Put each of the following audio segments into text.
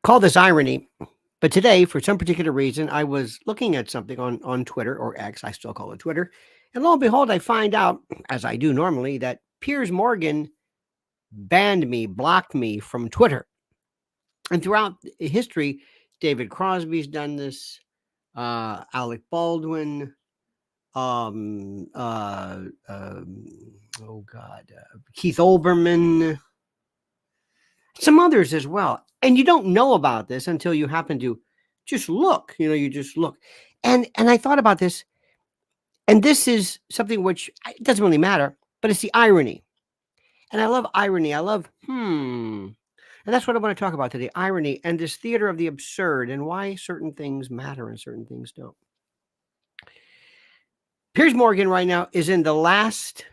Call this irony. But today, for some particular reason, I was looking at something on Twitter or X. I still call it Twitter. And lo and behold, I find out, as I do normally, that Piers Morgan banned me, blocked me from Twitter. And throughout history, David Crosby's done this, Alec Baldwin, um, uh, um, Keith Olbermann, some others as well. And you don't know about this until you happen to just look. You just look. And I thought about this, and this is something which it doesn't really matter, but it's the irony. And I love irony. I love and that's what I want to talk about today: irony and this theater of the absurd, and why certain things matter and certain things don't. Piers Morgan right now is in the last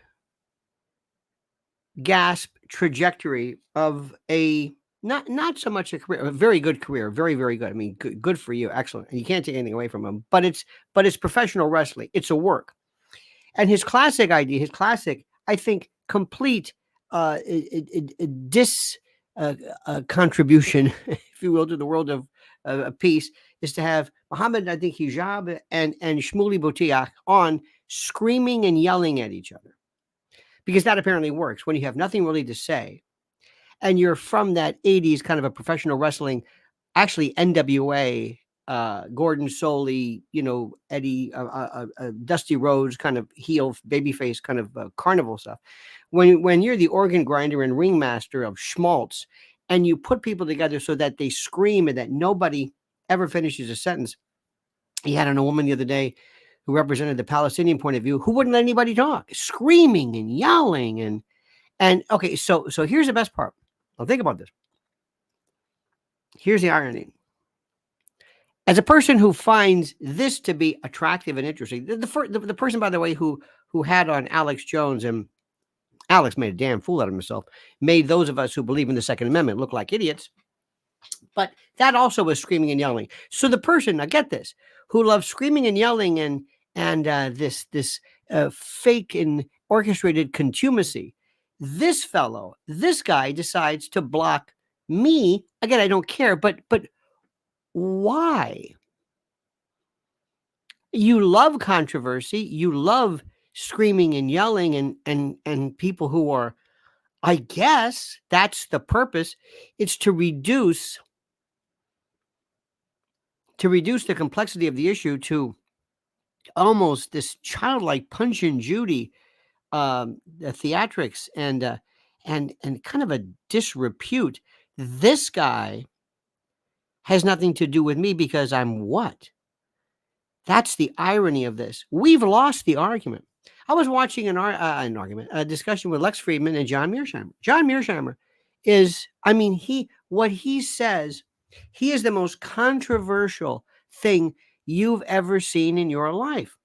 gasp trajectory of a not so much a career, a very good career, very, very good. I mean, good for you, excellent. And you can't take anything away from him, but it's professional wrestling. It's a work. And his classic idea, I think, complete contribution, if you will, to the world of peace is to have Mohammed, I think, Hijab and Shmuley Botiach on screaming and yelling at each other. Because that apparently works when you have nothing really to say. And you're from that 80s kind of a professional wrestling, actually NWA, Gordon Soley, Eddie, Dusty Rhodes kind of heel, babyface kind of carnival stuff. When you're the organ grinder and ringmaster of Schmaltz, and you put people together so that they scream and that nobody ever finishes a sentence. He had on a woman the other day who represented the Palestinian point of view, who wouldn't let anybody talk, screaming and yelling. And okay, so here's the best part. Now think about this. Here's the irony. As a person who finds this to be attractive and interesting, the person, by the way, who had on Alex Jones, and Alex made a damn fool out of himself, made those of us who believe in the Second Amendment look like idiots. But that also was screaming and yelling. So the person, now get this, who loves screaming and yelling and this fake and orchestrated contumacy, this guy decides to block me. Again, I don't care, but why? You love controversy. You love screaming and yelling and people who are, I guess that's the purpose. It's to reduce the complexity of the issue to almost this childlike Punch and Judy the theatrics and kind of a disrepute. This guy has nothing to do with me because I'm what? That's the irony of this. We've lost the argument. I was watching a discussion with Lex Friedman and John Mearsheimer. John Mearsheimer is, what he says, he is the most controversial thing you've ever seen in your life.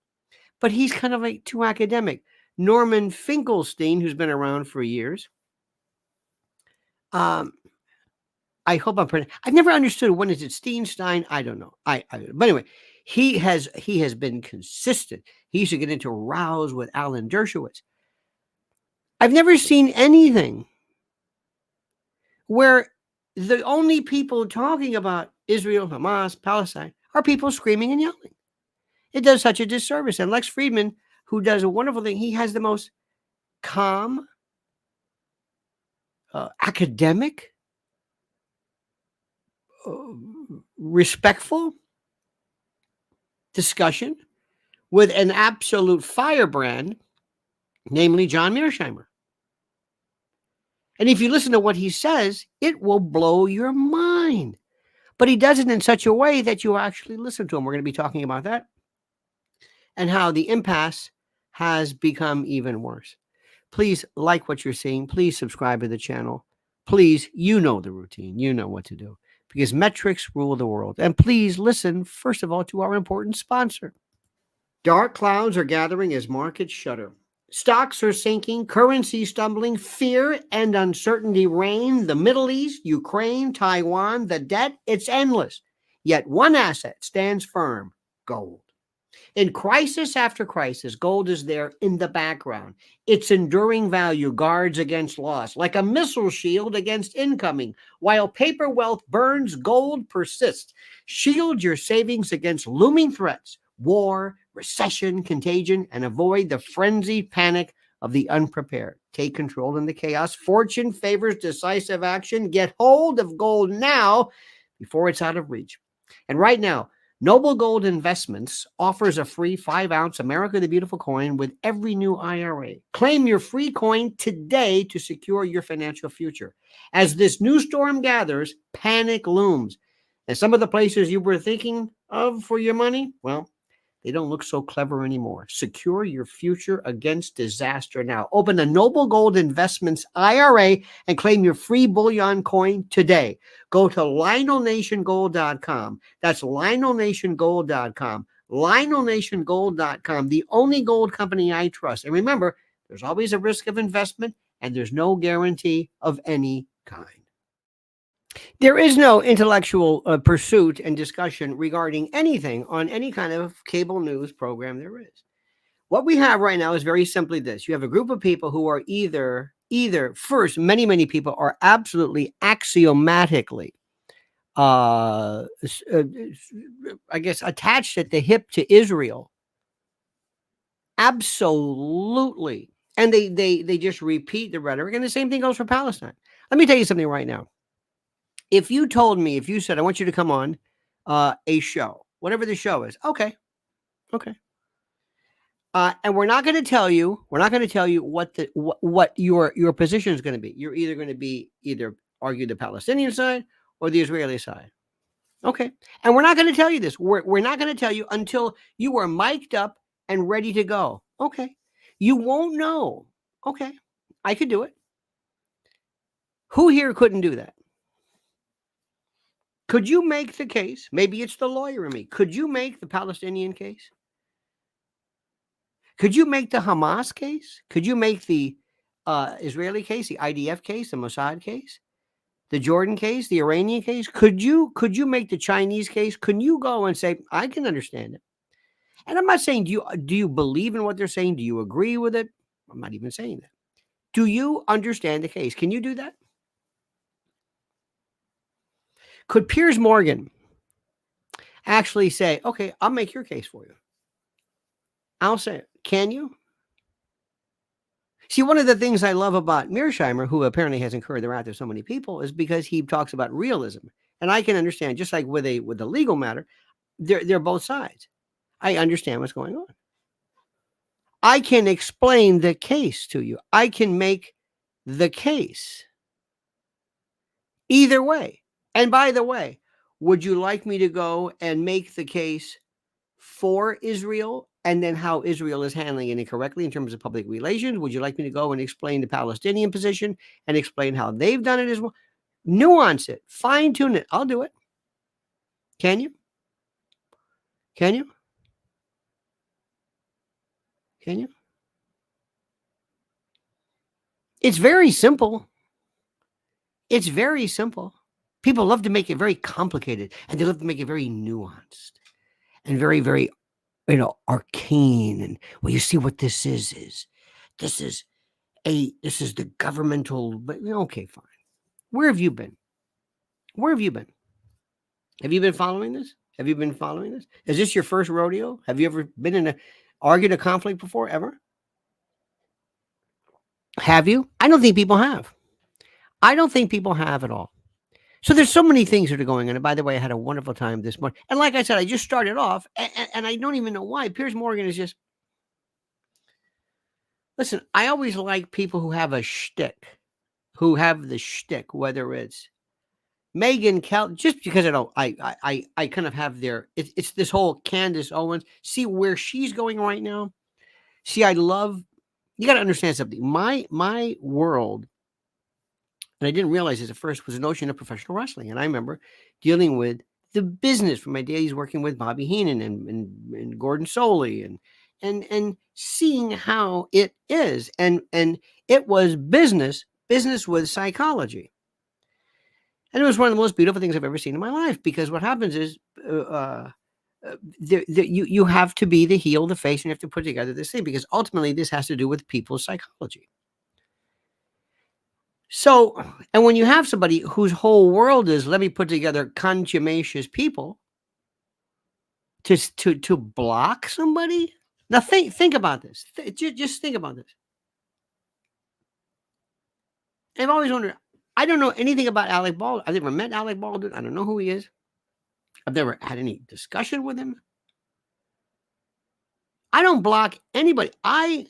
But he's kind of like too academic. Norman Finkelstein, who's been around for years. I hope I've never understood, when is it Steinstein? I don't know. But anyway, he has been consistent. He used to get into rows with Alan Dershowitz. I've never seen anything where the only people talking about Israel, Hamas, Palestine are people screaming and yelling. It does such a disservice. And Lex Friedman, who does a wonderful thing, he has the most calm, academic, respectful discussion with an absolute firebrand, namely John Mearsheimer. And if you listen to what he says, it will blow your mind. But he does it in such a way that you actually listen to him. We're going to be talking about that and how the impasse has become even worse. Please like what you're seeing. Please subscribe to the channel. Please, you know the routine. You know what to do, because metrics rule the world. And please listen, first of all, to our important sponsor. Dark clouds are gathering as markets shudder. Stocks are sinking, currency stumbling, fear and uncertainty reign. The Middle East, Ukraine, Taiwan, the debt, it's endless. Yet one asset stands firm: gold. In crisis after crisis, gold is there in the background. Its enduring value guards against loss, like a missile shield against incoming. While paper wealth burns, gold persists. Shield your savings against looming threats, war, recession, contagion, and avoid the frenzied panic of the unprepared. Take control in the chaos. Fortune favors decisive action. Get hold of gold now before it's out of reach. And right now, Noble Gold Investments offers a free 5-ounce America the Beautiful coin with every new IRA. Claim your free coin today to secure your financial future. As this new storm gathers, panic looms. And some of the places you were thinking of for your money, well, they don't look so clever anymore. Secure your future against disaster now. Open a Noble Gold Investments IRA and claim your free bullion coin today. Go to LionelNationGold.com. That's LionelNationGold.com. LionelNationGold.com, the only gold company I trust. And remember, there's always a risk of investment and there's no guarantee of any kind. There is no intellectual pursuit and discussion regarding anything on any kind of cable news program there is. What we have right now is very simply this. You have a group of people who are either first, many people are absolutely axiomatically, I guess, attached at the hip to Israel. Absolutely. And they just repeat the rhetoric. And the same thing goes for Palestine. Let me tell you something right now. If you said, I want you to come on a show, whatever the show is, okay. And we're not going to tell you what your position is going to be. You're either going to be argue the Palestinian side or the Israeli side. Okay. And we're not going to tell you this. We're not going to tell you until you are mic'd up and ready to go. Okay. You won't know. Okay. I could do it. Who here couldn't do that? Could you make the case? Maybe it's the lawyer in me. Could you make the Palestinian case? Could you make the Hamas case? Could you make the Israeli case, the IDF case, the Mossad case, the Jordan case, the Iranian case? Could you make the Chinese case? Can you go and say, I can understand it? And I'm not saying, do you believe in what they're saying? Do you agree with it? I'm not even saying that. Do you understand the case? Can you do that? Could Piers Morgan actually say, okay, I'll make your case for you? I'll say it. Can you? See, one of the things I love about Mearsheimer, who apparently has incurred the wrath of so many people, is because he talks about realism. And I can understand, just like with the legal matter, they're both sides. I understand what's going on. I can explain the case to you. I can make the case either way. And by the way, would you like me to go and make the case for Israel and then how Israel is handling it incorrectly in terms of public relations? Would you like me to go and explain the Palestinian position and explain how they've done it as well? Nuance it, fine tune it. I'll do it. Can you? Can you? Can you? It's very simple. It's very simple. People love to make it very complicated, and they love to make it very nuanced and very, very, arcane. And well, you see what this is this is the governmental. But okay, fine. Where have you been? Where have you been? Have you been following this? Have you been following this? Is this your first rodeo? Have you ever been argued a conflict before, ever? Have you? I don't think people have. I don't think people have at all. So there's so many things that are going on. And by the way, I had a wonderful time this morning. And like I said, I just started off, and I don't even know why. Piers Morgan is just... Listen, I always like people who have a shtick, who have the shtick, whether it's Megyn Kelly, just because I kind of have it's this whole Candace Owens. See where she's going right now? See, you got to understand something. My world, and I didn't realize this at first, was a notion of professional wrestling. And I remember dealing with the business from my days working with Bobby Heenan and Gordon Soley and seeing how it is. And it was business with psychology. And it was one of the most beautiful things I've ever seen in my life, because what happens is you have to be the heel, the face, and you have to put together this thing because ultimately this has to do with people's psychology. So, and when you have somebody whose whole world is let me put together contumacious people to block somebody. Now think about this. Just think about this. I've always wondered. I don't know anything about Alec Baldwin. I've never met Alec Baldwin. I don't know who he is. I've never had any discussion with him. I don't block anybody. I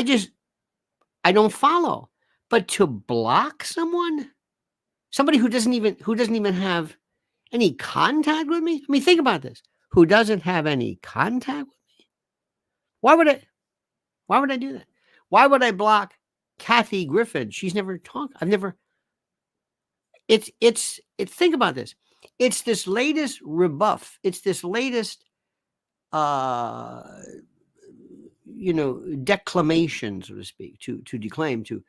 just I don't follow. But to block someone, somebody who doesn't even have any contact with me. I mean, think about this. Who doesn't have any contact with me? Why would I do that? Why would I block Kathy Griffin? She's never talked. I've never. It's. Think about this. It's this latest rebuff. It's this latest, uh, declamation, so to speak, to declaim, to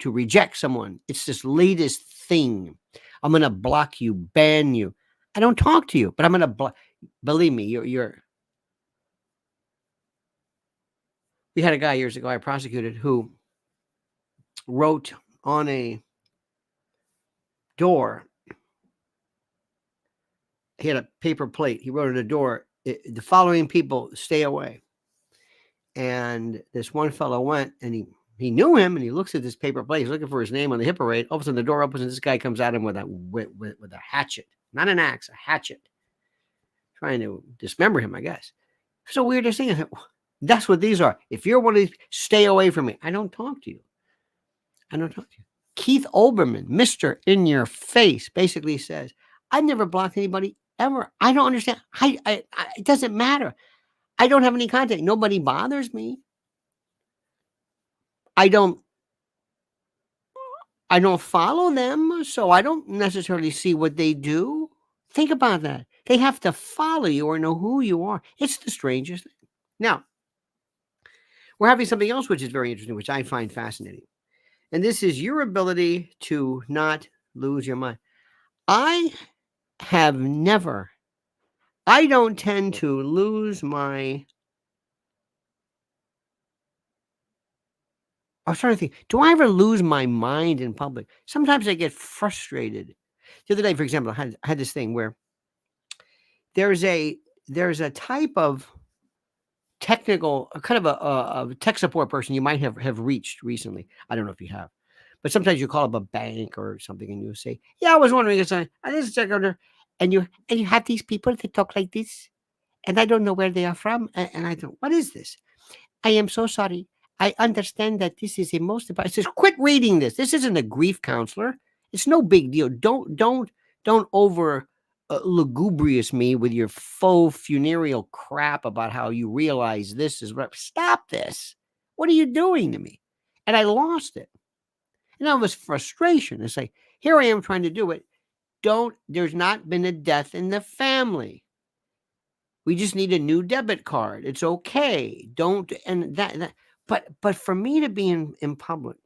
reject someone. It's this latest thing. I'm going to block you, ban you. I don't talk to you, but I'm going to block. Believe me, you're. We had a guy years ago I prosecuted who wrote on a door. He had a paper plate. He wrote on the door, the following people stay away. And this one fellow went and he knew him and he looks at this paper plate. He's looking for his name on the hit parade. All of a sudden the door opens and this guy comes at him with a hatchet, not an axe, a hatchet, trying to dismember him, I guess. So weird thing. That's what these are. If you're one of these, stay away from me. I don't talk to you. Keith Olbermann, Mr. In Your Face, basically says, I've never blocked anybody ever. I don't understand. It doesn't matter. I don't have any contact. Nobody bothers me. I don't follow them, so I don't necessarily see what they do. Think about that. They have to follow you or know who you are. It's the strangest thing. Now, we're having something else which is very interesting, which I find fascinating. And this is your ability to not lose your mind. I don't tend to lose my. I was trying to think, do I ever lose my mind in public? Sometimes I get frustrated. The other day, for example, I had this thing where there's a type of technical, kind of a tech support person you might have reached recently. I don't know if you have, but sometimes you call up a bank or something and you say, "Yeah, I was wondering, this is check under," and you have these people that talk like this, and I don't know where they are from, and I don't. What is this? I am so sorry. I understand that this is a most important. It says, quit reading this. This isn't a grief counselor. It's no big deal. Don't over lugubrious me with your faux funereal crap about how you realize this is what. Stop this. What are you doing to me? And I lost it. And that was frustration. It's like, here I am trying to do it. There's not been a death in the family. We just need a new debit card. It's okay. But for me to be in public,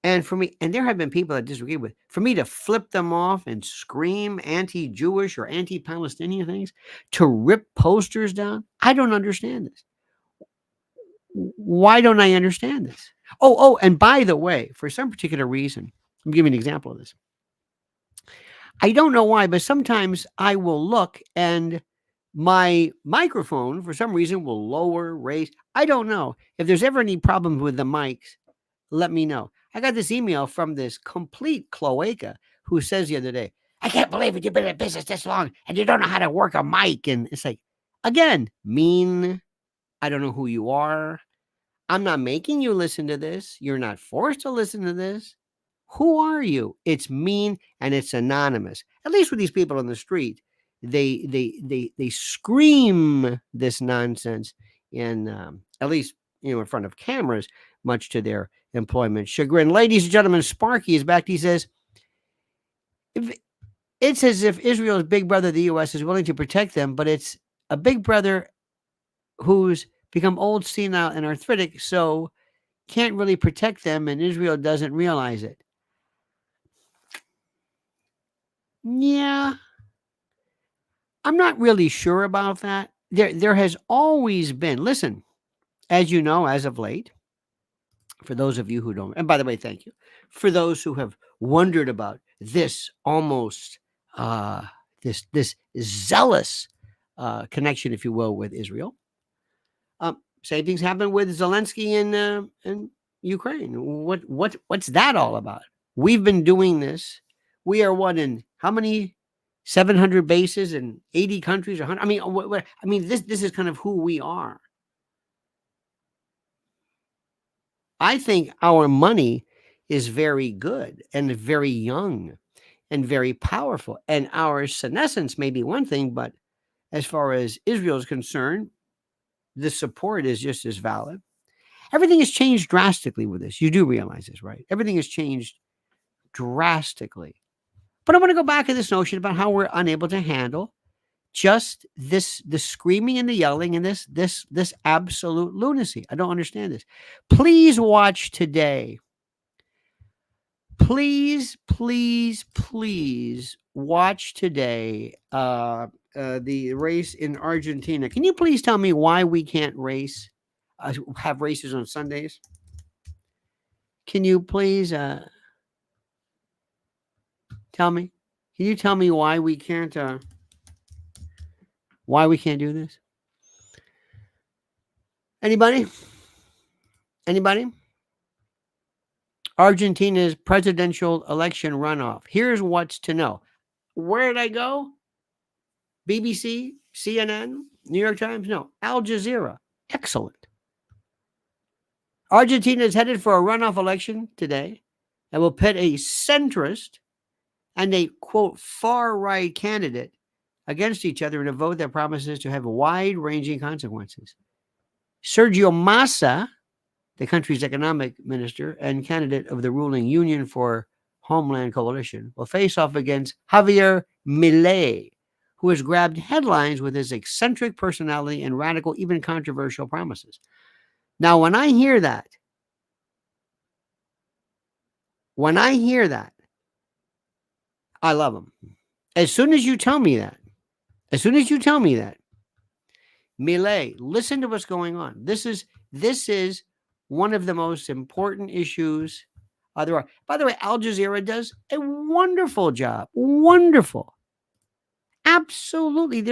and for me, and there have been people that disagree with, for me to flip them off and scream anti-Jewish or anti-Palestinian things, to rip posters down, I don't understand this. Why don't I understand this? Oh, and by the way, for some particular reason, I'm giving an example of this. I don't know why, but sometimes I will look and my microphone, for some reason, will lower, raise. I don't know. If there's ever any problems with the mics, let me know. I got this email from this complete cloaca who says the other day, I can't believe it. You've been in business this long and you don't know how to work a mic. And it's like, again, mean. I don't know who you are. I'm not making you listen to this. You're not forced to listen to this. Who are you? It's mean and it's anonymous. At least with these people on the street, they scream this nonsense in at least in front of cameras, much to their employment chagrin. Ladies and gentlemen, Sparky is back. He says, it's as if Israel's big brother, the U.S., is willing to protect them, but it's a big brother who's become old, senile, and arthritic, so can't really protect them, and Israel doesn't realize it. Yeah. I'm not really sure about that. There has always been, listen, as you know, as of late, for those of you who don't, and by the way, thank you. For those who have wondered about this almost this zealous connection, if you will, with Israel. Same things happened with Zelensky in Ukraine. What's that all about? We've been doing this. We are what, in how many 700 bases in 80 countries or 100? I mean, this is kind of who we are. I think our money is very good and very young and very powerful. And our senescence may be one thing, but as far as Israel is concerned, the support is just as valid. Everything has changed drastically with this. You do realize this, right? Everything has changed drastically. But I want to go back to this notion about how we're unable to handle just the screaming and the yelling and this absolute lunacy. I don't understand this. Please watch today. Please watch today the race in Argentina. Can you please tell me why we can't have races on Sundays? Can you please tell me? Can you tell me why we can't do this? Anybody? Argentina's presidential election runoff. Here's what's to know. Where did I go? BBC, CNN, New York Times? No, Al Jazeera. Excellent. Argentina is headed for a runoff election today and will pit a centrist and a, quote, far-right candidate against each other in a vote that promises to have wide-ranging consequences. Sergio Massa, the country's economic minister and candidate of the ruling Union for Homeland Coalition, will face off against Javier Milei, who has grabbed headlines with his eccentric personality and radical, even controversial promises. Now, when I hear that, I love him. As soon as you tell me that, Milei, listen to what's going on. This is one of the most important issues there are. By the way, Al Jazeera does a wonderful job. Wonderful. Absolutely.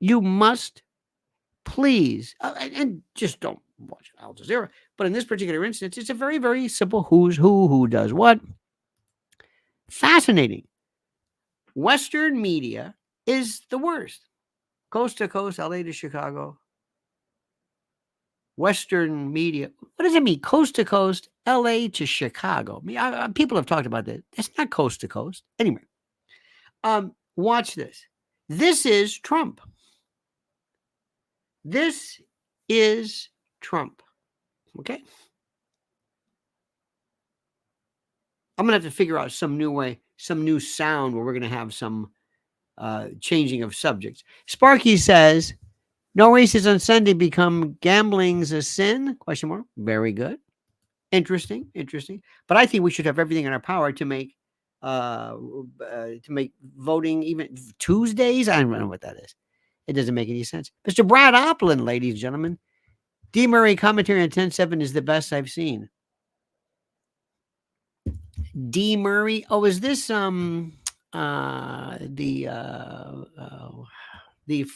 You must please, and just don't watch Al Jazeera. But in this particular instance, it's a very, very simple who's who does what. Fascinating. Western media is the worst. Coast to coast, LA to Chicago. Western media. What does it mean? Coast to coast, LA to Chicago. People have talked about that. It's not coast to coast. Anyway, watch this. This is Trump. This is Trump. Okay? I'm going to have to figure out some new way, some new sound where we're going to have some changing of subjects. Sparky says, no races on Sunday become gambling's a sin? ? Very good. Interesting. But I think we should have everything in our power to make voting even Tuesdays. I don't know what that is. It doesn't make any sense. Mr. Brad Oplin, ladies and gentlemen. D. Murray commentary on 10-7 is the best I've seen. D. Murray. Oh, is this the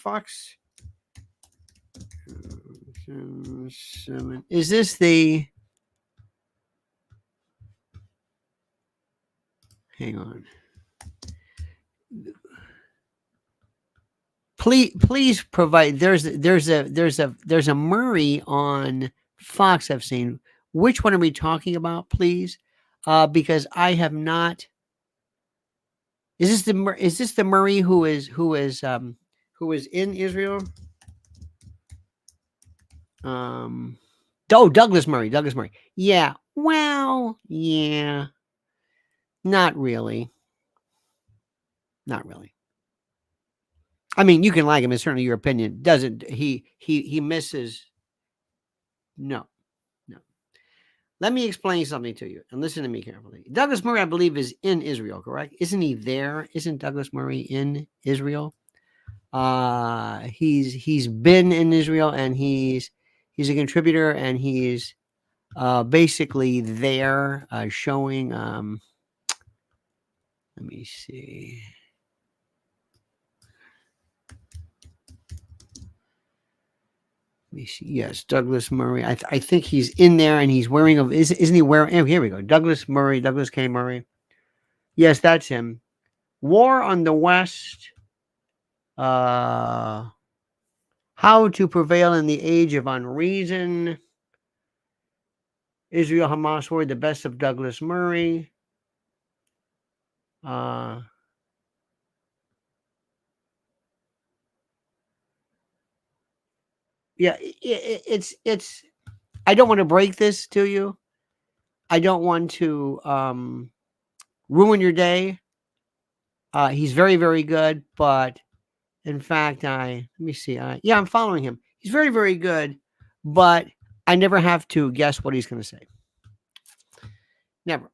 Fox? Is this the? Hang on. Please provide. There's a Murray on Fox I've seen. Which one are we talking about, please? Because I have not. Is this the Murray who is in Israel? Douglas Murray. Yeah. Well, yeah. Not really. I mean, you can like him. It's certainly your opinion. Doesn't he misses? No. Let me explain something to you, and listen to me carefully. Douglas Murray, I believe, is in Israel, correct? Isn't he there? Isn't Douglas Murray in Israel? He's been in Israel, and he's a contributor, and he's basically there showing. Let me see. Let me see. Yes, Douglas Murray. I think he's in there, and he's wearing a. Isn't he wearing? Oh, here we go. Douglas Murray. Douglas K. Murray. Yes, that's him. War on the West. How to prevail in the age of unreason. Israel-Hamas war. The best of Douglas Murray. Yeah, it's. I don't want to break this to you. I don't want to ruin your day. He's very, very good, but in fact, let me see. Yeah, I'm following him. He's very, very good, but I never have to guess what he's going to say. Never.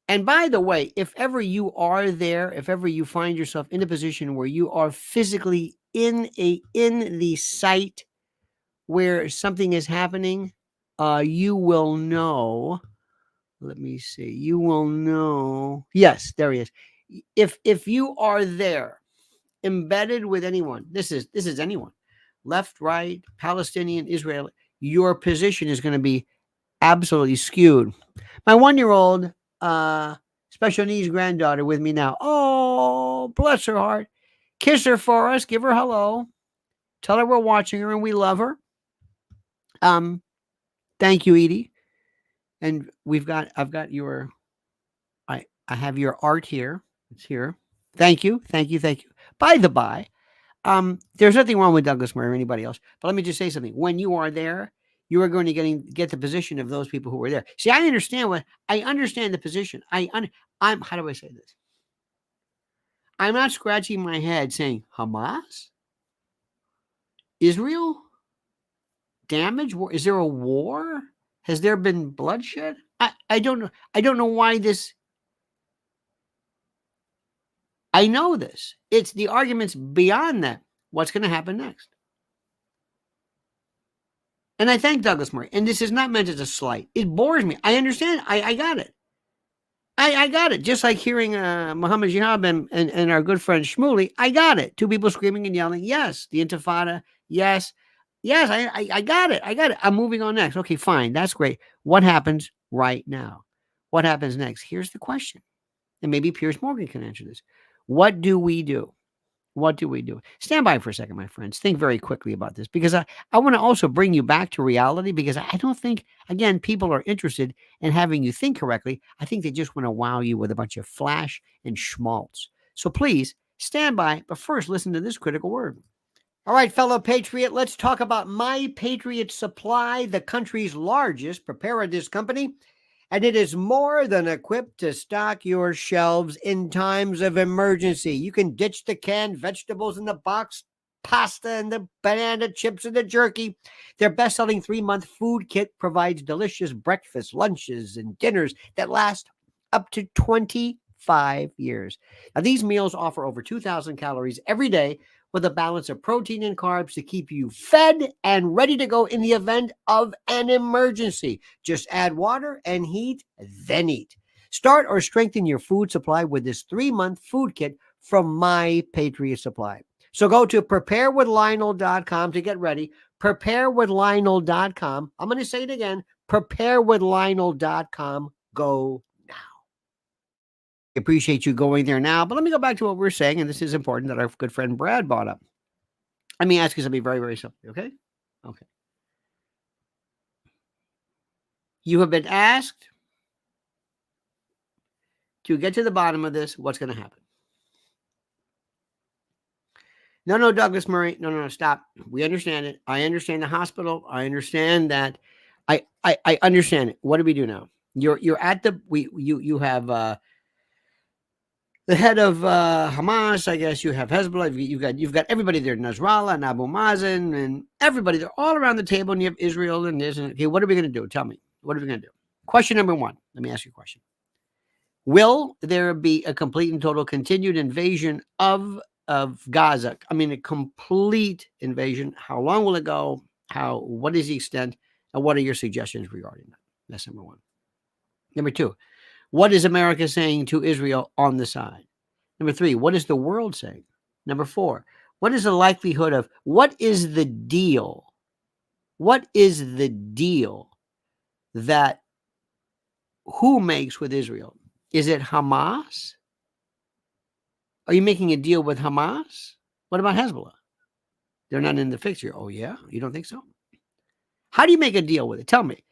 And by the way, if ever you are there, if ever you find yourself in a position where you are physically in the site where something is happening, you will know. Let me see. You will know. Yes, there he is. If you are there, embedded with anyone, this is anyone, left, right, Palestinian, Israel, your position is going to be absolutely skewed. My 1-year-old special needs granddaughter with me now. Oh, bless her heart. Kiss her for us. Give her hello. Tell her we're watching her and we love her. Thank you, Edie. And I've got your, I have your art here. It's here. Thank you. By the by, there's nothing wrong with Douglas Murray or anybody else, but let me just say something. When you are there, you are going to get the position of those people who were there. See, I understand the position. I'm how do I say this? I'm not scratching my head saying Hamas, Israel, damage. War? Is there a war? Has there been bloodshed? I don't know. I don't know why this. I know this. It's the arguments beyond that. What's going to happen next? And I thank Douglas Murray. And this is not meant as a slight. It bores me. I understand. I got it. I got it. Just like hearing Muhammad Jihad and our good friend Shmuley, I got it. Two people screaming and yelling. Yes. The Intifada. Yes. Yes, I got it. I got it. I'm moving on next. Okay, fine. That's great. What happens right now? What happens next? Here's the question. And maybe Piers Morgan can answer this. What do we do? What do we do? Stand by for a second, my friends. Think very quickly about this, because I want to also bring you back to reality, because I don't think, again, people are interested in having you think correctly. I think they just want to wow you with a bunch of flash and schmaltz. So please stand by, but first listen to this critical word. All right, fellow patriot, let's talk about My Patriot Supply, the country's largest preparedness company. And it is more than equipped to stock your shelves in times of emergency. You can ditch the canned vegetables in the box, pasta and the banana chips and the jerky. Their best-selling 3-month food kit provides delicious breakfasts, lunches, and dinners that last up to 25 years. Now, these meals offer over 2,000 calories every day, with a balance of protein and carbs to keep you fed and ready to go in the event of an emergency. Just add water and heat, then eat. Start or strengthen your food supply with this 3-month food kit from My Patriot Supply. So go to preparewithlionel.com to get ready. Preparewithlionel.com. I'm going to say it again. Preparewithlionel.com. Go now. Appreciate you going there now, but let me go back to what we're saying, and this is important that our good friend Brad brought up. Let me ask you something very, very simply, okay? Okay. You have been asked to get to the bottom of this. What's going to happen? No, Douglas Murray. No, stop. We understand it. I understand the hospital. I understand that. I understand it. What do we do now? You're at the you have the head of Hamas, I guess. You have Hezbollah. You've got everybody there, Nasrallah and Abu Mazen and everybody. They're all around the table, and you have Israel and this. And okay, what are we going to do? Tell me. What are we going to do? Question number one. Let me ask you a question. Will there be a complete and total continued invasion of of Gaza. I mean, a complete invasion. How long will it go? What is the extent? And what are your suggestions regarding that? That's number one. Number two, what is America saying to Israel on the side? Number three, what is the world saying? Number four, what is the likelihood of, what is the deal? What is the deal that who makes with Israel? Is it Hamas? Are you making a deal with Hamas? What about Hezbollah? They're not in the picture. Oh, yeah? You don't think so? How do you make a deal with it? Tell me.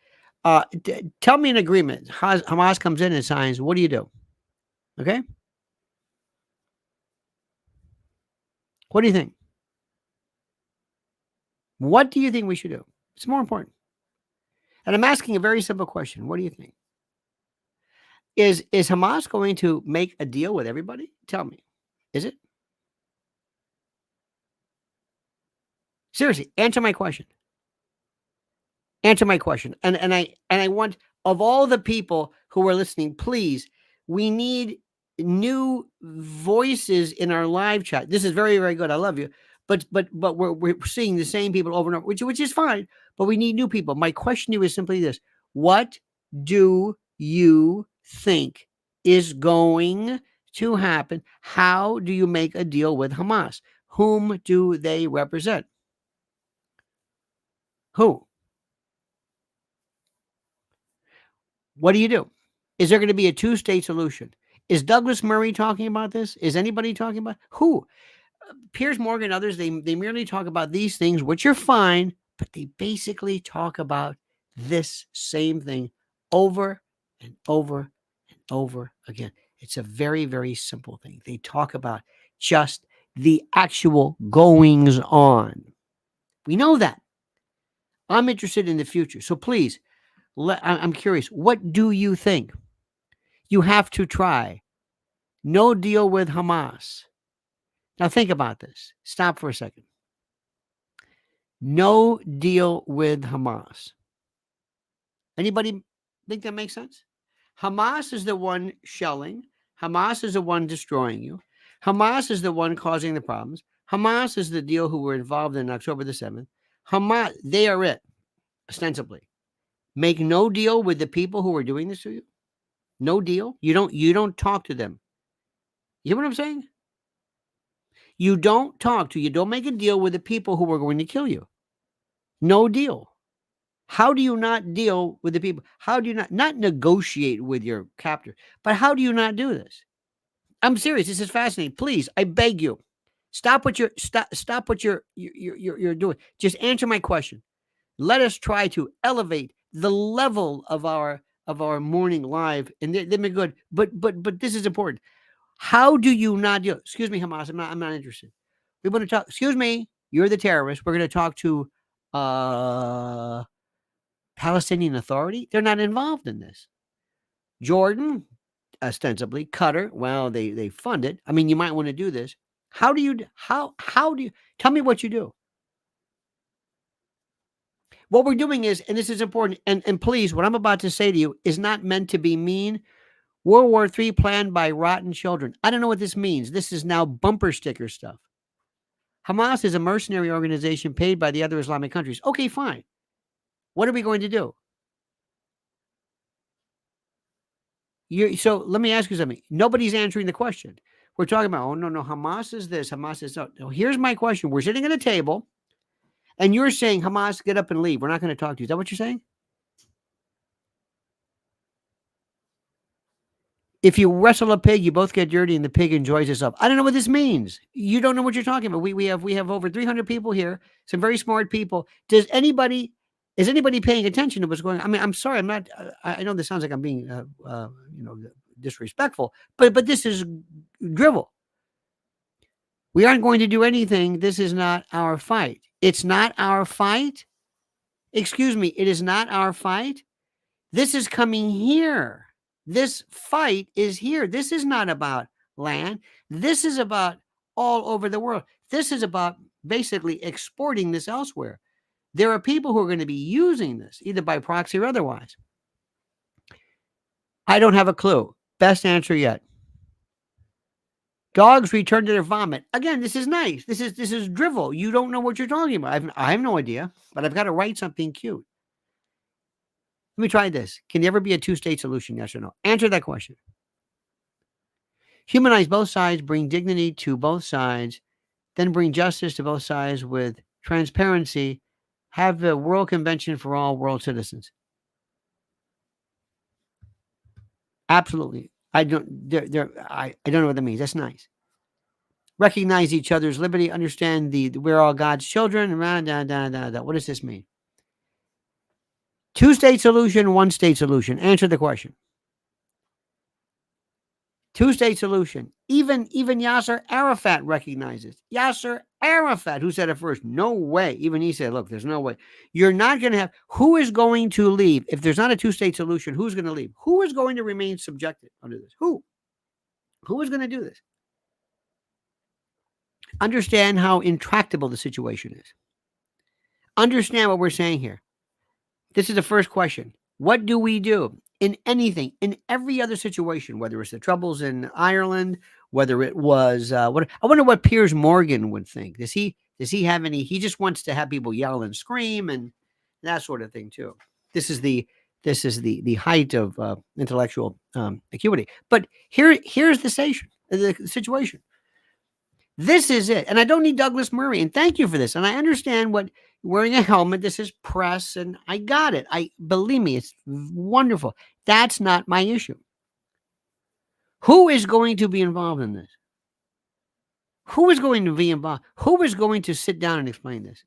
Tell me an agreement. Hamas comes in and signs. What do you do? Okay? What do you think? What do you think we should do? It's more important. And I'm asking a very simple question. What do you think? Is Hamas going to make a deal with everybody? Tell me. Is it? Seriously, answer my question. Answer my question. And I want, of all the people who are listening, please, we need new voices in our live chat. This is very, very good. I love you. But we're seeing the same people over and over, which is fine. But we need new people. My question to you is simply this: what do you think is going to happen? How do you make a deal with Hamas? Whom do they represent? Who? What do you do? Is there going to be a two-state solution? Is Douglas Murray talking about this? Is anybody talking about who? Piers Morgan, others, they merely talk about these things, which are fine, but they basically talk about this same thing over and over and over again. It's a very, very simple thing. They talk about just the actual goings on. We know that. I'm interested in the future. So please, I'm curious. What do you think? You have to try. No deal with Hamas. Now think about this. Stop for a second. No deal with Hamas. Anybody think that makes sense? Hamas is the one shelling. Hamas is the one destroying you. Hamas is the one causing the problems. Hamas is the deal who were involved in October the 7th. Hamas, they are it, ostensibly. Make no deal with the people who are doing this to you. No deal. You don't talk to them. You hear what I'm saying? You don't make a deal with the people who are going to kill you. No deal. How do you not deal with the people? How do you not negotiate with your captor? But how do you not do this? I'm serious. This is fascinating. Please, I beg you, stop what you're doing. Just answer my question. Let us try to elevate the level of our morning live, and they've been good. But this is important. How do you not deal? Excuse me, Hamas. I'm not interested. We want to talk. Excuse me. You're the terrorist. We're going to talk to Palestinian Authority. They're not involved in this. Jordan, ostensibly. Qatar. Well, they fund it. I mean, you might want to do this. How do you tell me what you do? What we're doing is, and this is important, and please, what I'm about to say to you is not meant to be mean. World War III planned by rotten children. I don't know what this means. This is now bumper sticker stuff. Hamas is a mercenary organization paid by the other Islamic countries. Okay, fine. What are we going to do? So let me ask you something. Nobody's answering the question. We're talking about, oh, no, Hamas is this, Hamas is that. No, here's my question. We're sitting at a table, and you're saying, Hamas, get up and leave. We're not going to talk to you. Is that what you're saying? If you wrestle a pig, you both get dirty and the pig enjoys itself. I don't know what this means. You don't know what you're talking about. We have over 300 people here, some very smart people. Is anybody paying attention to what's going on? I mean, I'm sorry, I'm not. I know this sounds like I'm being, disrespectful, but this is drivel. We aren't going to do anything. This is not our fight. It's not our fight. Excuse me. It is not our fight. This is coming here. This fight is here. This is not about land. This is about all over the world. This is about basically exporting this elsewhere. There are people who are going to be using this, either by proxy or otherwise. I don't have a clue. Best answer yet. Dogs return to their vomit. Again, this is nice. This is drivel. You don't know what you're talking about. I have no idea, but I've got to write something cute. Let me try this. Can there ever be a two-state solution? Yes or no? Answer that question. Humanize both sides, bring dignity to both sides, then bring justice to both sides with transparency. Have the World Convention for all world citizens. Absolutely. I don't know what that means. That's nice. Recognize each other's liberty, understand we're all God's children. What does this mean? Two-state solution, one-state solution. Answer the question. Two-state solution. Even Yasser Arafat recognizes. Yasser Arafat, who said it first, no way. Even he said, look, there's no way. You're not going to have, who is going to leave? If there's not a two-state solution, who's going to leave? Who is going to remain subjected under this? Who? Who is going to do this? Understand how intractable the situation is. Understand what we're saying here. This is the first question. What do we do in anything, in every other situation, whether it's the troubles in Ireland, whether it was, I wonder what Piers Morgan would think. Does he have any, he just wants to have people yell and scream and that sort of thing too. This is the height of intellectual acuity. But here's the situation. This is it. And I don't need Douglas Murray. And thank you for this. And I understand what wearing a helmet, this is press, and I got it. Believe me, it's wonderful. That's not my issue. Who is going to be involved in this? Who is going to be involved? Who is going to sit down and explain this?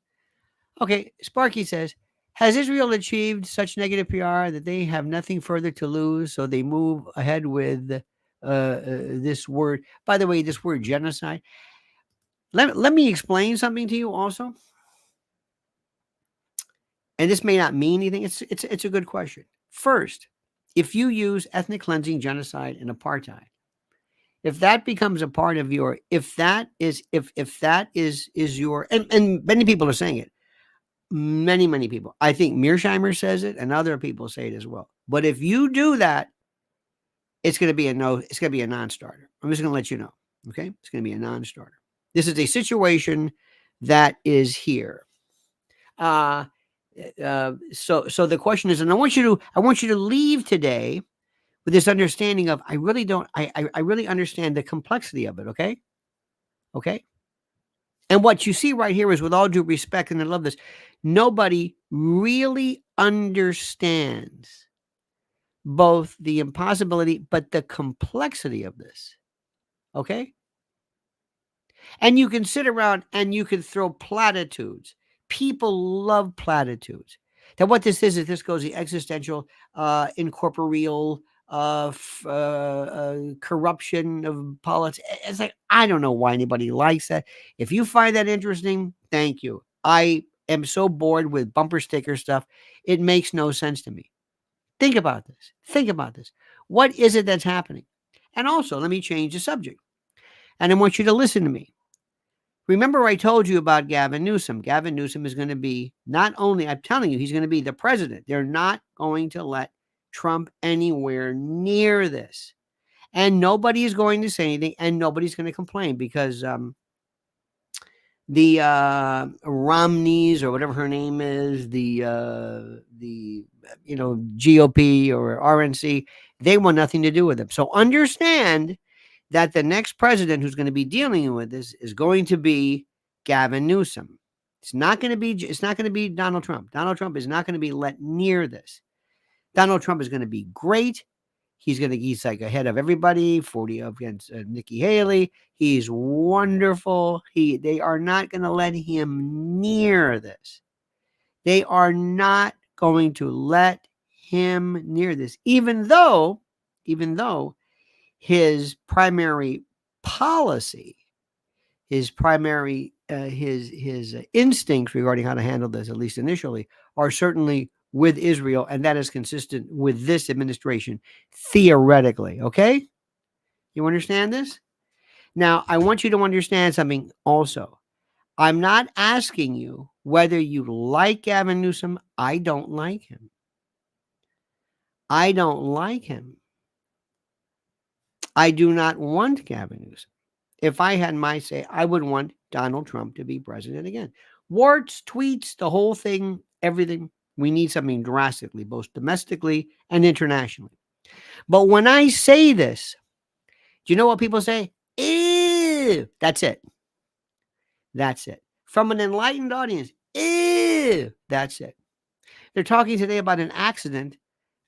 Okay, Sparky says, has Israel achieved such negative PR that they have nothing further to lose, so they move ahead with this word? By the way, this word genocide. Let me explain something to you also. And this may not mean anything. It's a good question. First, if you use ethnic cleansing, genocide, and apartheid, if that becomes a part of your, if that is your, and many people are saying it, many people. I think Mearsheimer says it, and other people say it as well. But if you do that, it's going to be a no. It's going to be a non-starter. I'm just going to let you know. Okay, it's going to be a non-starter. This is a situation that is here. So the question is, and I want you to leave today with this understanding of, I really understand the complexity of it. Okay. And what you see right here is, with all due respect, and I love this, nobody really understands both the impossibility, but the complexity of this. Okay. And you can sit around and you can throw platitudes. People love platitudes. That what this is this goes the existential, incorporeal, corruption of politics. It's like, I don't know why anybody likes that. If you find that interesting, thank you. I am so bored with bumper sticker stuff. It makes no sense to me. Think about this. What is it that's happening? And also, let me change the subject. And I want you to listen to me. Remember, I told you about Gavin Newsom. Gavin Newsom is going to be, not only, I'm telling you, he's going to be the president. They're not going to let Trump anywhere near this. And nobody is going to say anything, and nobody's going to complain, because the Romneys, or whatever her name is, the GOP or RNC, they want nothing to do with them. So understand that the next president who's going to be dealing with this is going to be Gavin Newsom. It's not going to be Donald Trump. Donald Trump is not going to be let near this. Donald Trump is going to be great. He's like ahead of everybody, 40 against Nikki Haley. He's wonderful. They are not going to let him near this. They are not going to let him near this, even though his primary policy, his instincts regarding how to handle this, at least initially, are certainly with Israel, and that is consistent with this administration, theoretically. Okay? You understand this? Now, I want you to understand something also. I'm not asking you whether you like Gavin Newsom. I don't like him. I don't like him. I do not want Gavin Newsom. if I had my say, I would want Donald Trump to be president again. Warts, tweets, the whole thing, everything. We need something drastically, both domestically and internationally. But when I say this, do you know what people say? Ew. That's it. That's it. From an enlightened audience, ew. That's it. They're talking today about an accident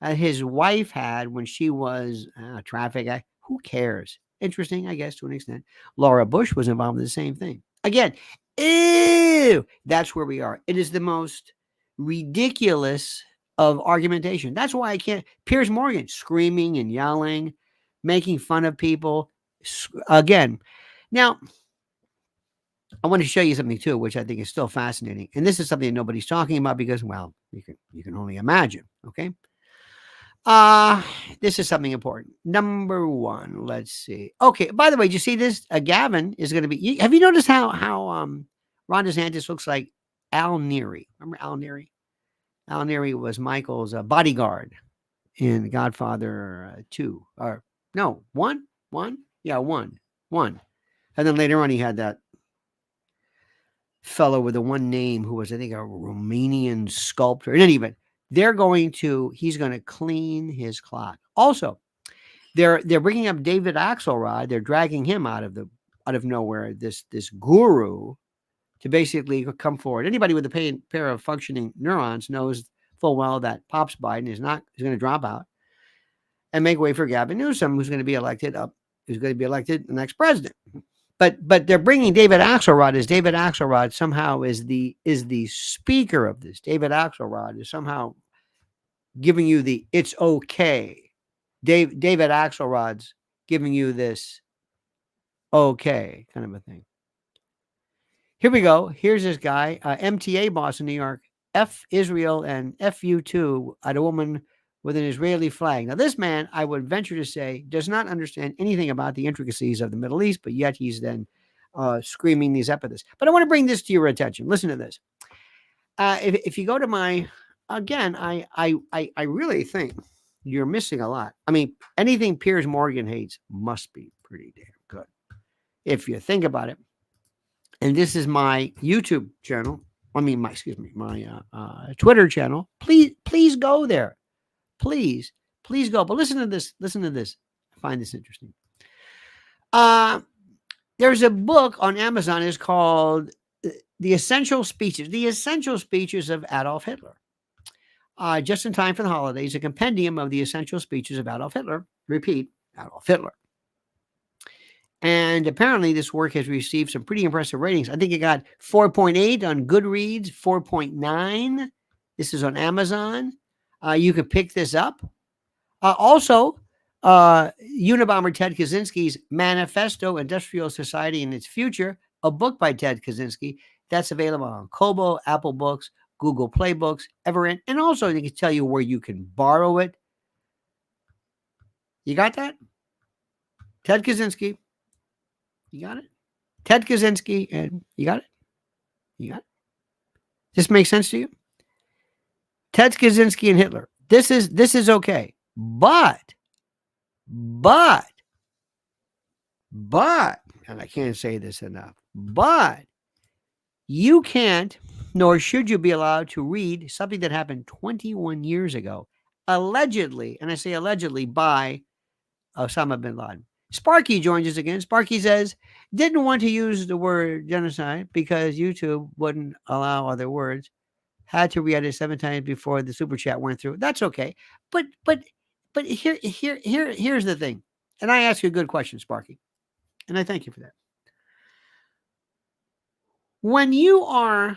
his wife had when she was traffic. Who cares? Interesting, I guess, to an extent. Laura Bush was involved in the same thing. Again, ew. That's where we are. It is the most ridiculous of argumentation. That's why I can't. Piers Morgan screaming and yelling, making fun of people. Again, now I want to show you something too, which I think is still fascinating. And this is something that nobody's talking about because, well, you can only imagine. Okay. This is something important. Number one, let's see. Okay. By the way, did you see this? Gavin is going to be. Have you noticed how Ron DeSantis looks like Al Neary? Remember Al Neary? Al Neary was Michael's bodyguard in Godfather 2. Or no, 1? 1? Yeah, 1. 1. And then later on, he had that fellow with the one name who was, I think, a Romanian sculptor. In any event, he's going to clean his clock. Also, they're bringing up David Axelrod. They're dragging him out of nowhere. This guru to basically come forward. Anybody with a pair of functioning neurons knows full well that Pops Biden is going to drop out and make way for Gavin Newsom, who's going to be elected the next president. But they're bringing David Axelrod as David Axelrod somehow is the speaker of this. David Axelrod is somehow giving you the it's okay. David Axelrod's giving you this okay kind of a thing. Here we go. Here's this guy, MTA boss in New York. F Israel and F you too at a woman with an Israeli flag. Now, this man, I would venture to say, does not understand anything about the intricacies of the Middle East, but yet he's then screaming these epithets. But I want to bring this to your attention. Listen to this. If you go to my, again, I really think you're missing a lot. I mean, anything Piers Morgan hates must be pretty damn good, if you think about it. And this is my YouTube channel. I mean, my Twitter channel. Please go there. Please go. But listen to this. I find this interesting. There's a book on Amazon. It's called The Essential Speeches. The Essential Speeches of Adolf Hitler. Just in time for the holidays, a compendium of the essential speeches of Adolf Hitler. Repeat, Adolf Hitler. And apparently this work has received some pretty impressive ratings. I think it got 4.8 on Goodreads, 4.9. This is on Amazon. You could pick this up. Also, Unabomber Ted Kaczynski's Manifesto, Industrial Society and Its Future, a book by Ted Kaczynski. That's available on Kobo, Apple Books, Google Play Books, Everend. And also, they can tell you where you can borrow it. You got that? Ted Kaczynski. You got it? Ted Kaczynski, and you got it? You got it? This makes sense to you? Ted Kaczynski and Hitler. This is okay. But, and I can't say this enough, but you can't, nor should you be allowed to read something that happened 21 years ago, allegedly, and I say allegedly, by Osama bin Laden. Sparky joins us again. Sparky says, didn't want to use the word genocide because YouTube wouldn't allow other words. Had to read it 7 times before the super chat went through. That's okay. But here's the thing. And I ask you a good question, Sparky. And I thank you for that. When you are,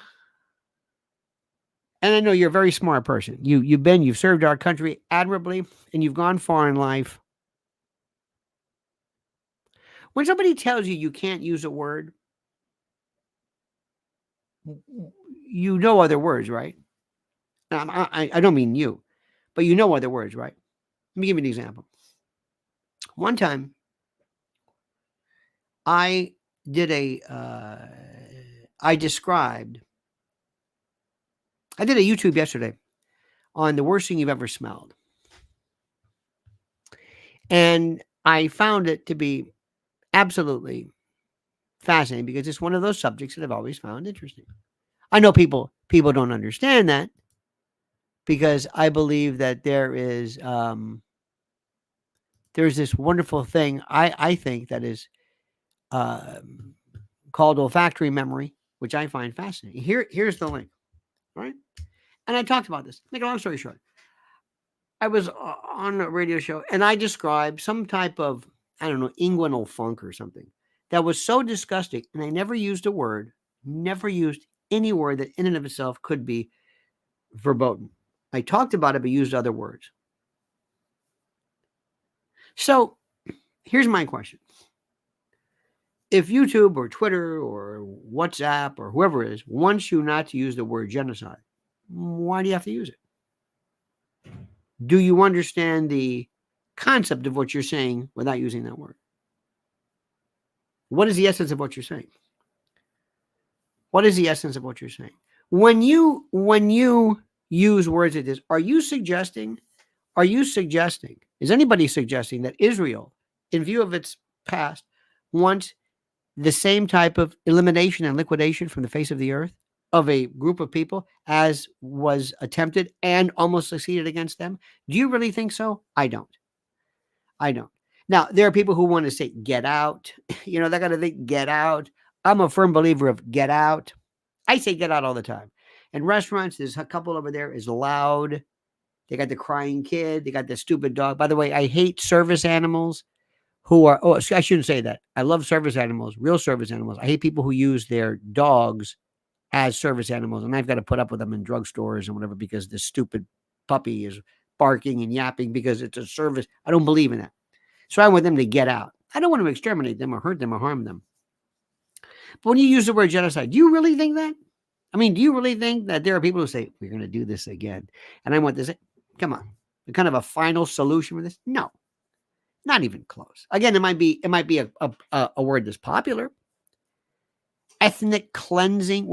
and I know you're a very smart person. You've served our country admirably, and you've gone far in life. When somebody tells you you can't use a word, you know other words, right? I don't mean you, but you know other words, right? Let me give you an example. One time, I did a YouTube yesterday on the worst thing you've ever smelled. And I found it to be absolutely fascinating because it's one of those subjects that I've always found interesting. I know people don't understand that because I believe that there's this wonderful thing I think that is called olfactory memory, which I find fascinating. Here's the link, right? And I talked about this. Make a long story short, I was on a radio show and I described some type of, I don't know, inguinal funk or something that was so disgusting. And I never used any word that in and of itself could be verboten. I talked about it, but used other words. So here's my question. If YouTube or Twitter or WhatsApp or whoever it is wants you not to use the word genocide, why do you have to use it? Do you understand the concept of what you're saying without using that word? What is the essence of what you're saying? What is the essence of what you're saying? When you use words like this, are you suggesting, is anybody suggesting that Israel, in view of its past, wants the same type of elimination and liquidation from the face of the earth of a group of people as was attempted and almost succeeded against them? Do you really think so? I don't. Now, there are people who want to say, get out. They're going to think, get out. I'm a firm believer of get out. I say get out all the time. In restaurants, there's a couple over there is loud. They got the crying kid. They got the stupid dog. By the way, I hate service animals who are, I shouldn't say that. I love service animals, real service animals. I hate people who use their dogs as service animals. And I've got to put up with them in drugstores and whatever because this stupid puppy is barking and yapping because it's a service. I don't believe in that. So I want them to get out. I don't want to exterminate them or hurt them or harm them. But when you use the word genocide, do you really think that? I mean, do you really think that there are people who say, we're going to do this again? And I want this. Come on. Kind of a final solution for this? No. Not even close. Again, it might be a word that's popular. Ethnic cleansing.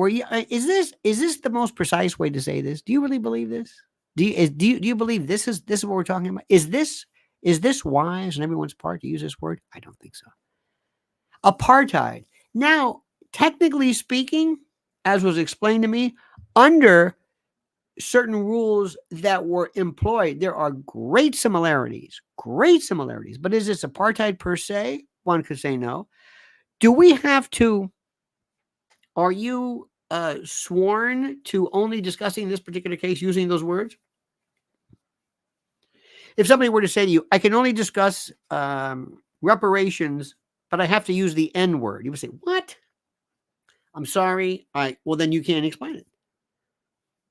Is this the most precise way to say this? Do you really believe this? Do you believe this is what we're talking about? Is this wise on everyone's part to use this word? I don't think so. Apartheid. Now, technically speaking, as was explained to me, under certain rules that were employed, there are great similarities. But is this apartheid per se? One could say no. Do we have to, are you sworn to only discussing this particular case using those words? If somebody were to say to you, I can only discuss reparations, but I have to use the N word, you would say, what? I'm sorry. Well, then you can't explain it.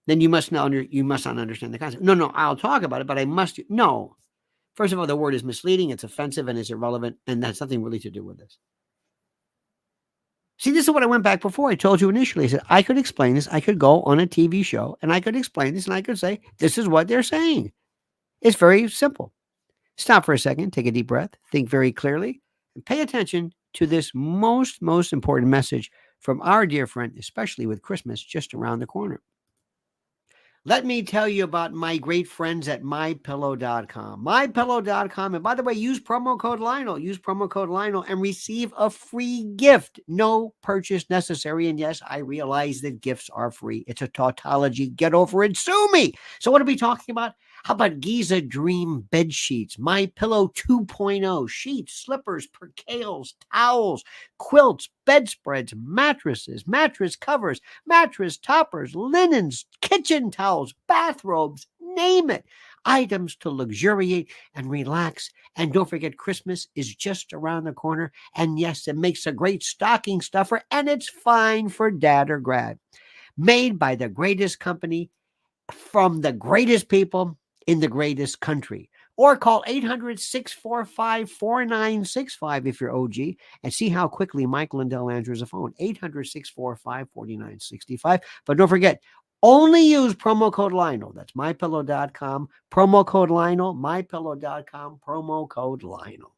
Then you must not understand the concept. No, I'll talk about it, but I must. No. First of all, the word is misleading. It's offensive and it's irrelevant. And that's nothing really to do with this. See, this is what I went back before. I told you initially. I said, I could explain this. I could go on a TV show and I could explain this and I could say, this is what they're saying. It's very simple. Stop for a second. Take a deep breath. Think very clearly. And pay attention to this most important message from our dear friend, especially with Christmas just around the corner. Let me tell you about my great friends at MyPillow.com. MyPillow.com. And by the way, use promo code Lionel. Use promo code Lionel and receive a free gift. No purchase necessary. And yes, I realize that gifts are free. It's a tautology. Get over it. Sue me. So what are we talking about? How about Giza Dream bed sheets, MyPillow 2.0, sheets, slippers, percales, towels, quilts, bedspreads, mattresses, mattress covers, mattress toppers, linens, kitchen towels, bathrobes, name it. Items to luxuriate and relax. And don't forget, Christmas is just around the corner. And yes, it makes a great stocking stuffer, and it's fine for dad or grad. Made by the greatest company from the greatest people in the greatest country. Or call 800-645-4965 if you're OG and see how quickly Mike Lindell answers the phone. 800-645-4965. But don't forget, only use promo code Lionel. That's MyPillow.com. Promo code Lionel. MyPillow.com. Promo code Lionel.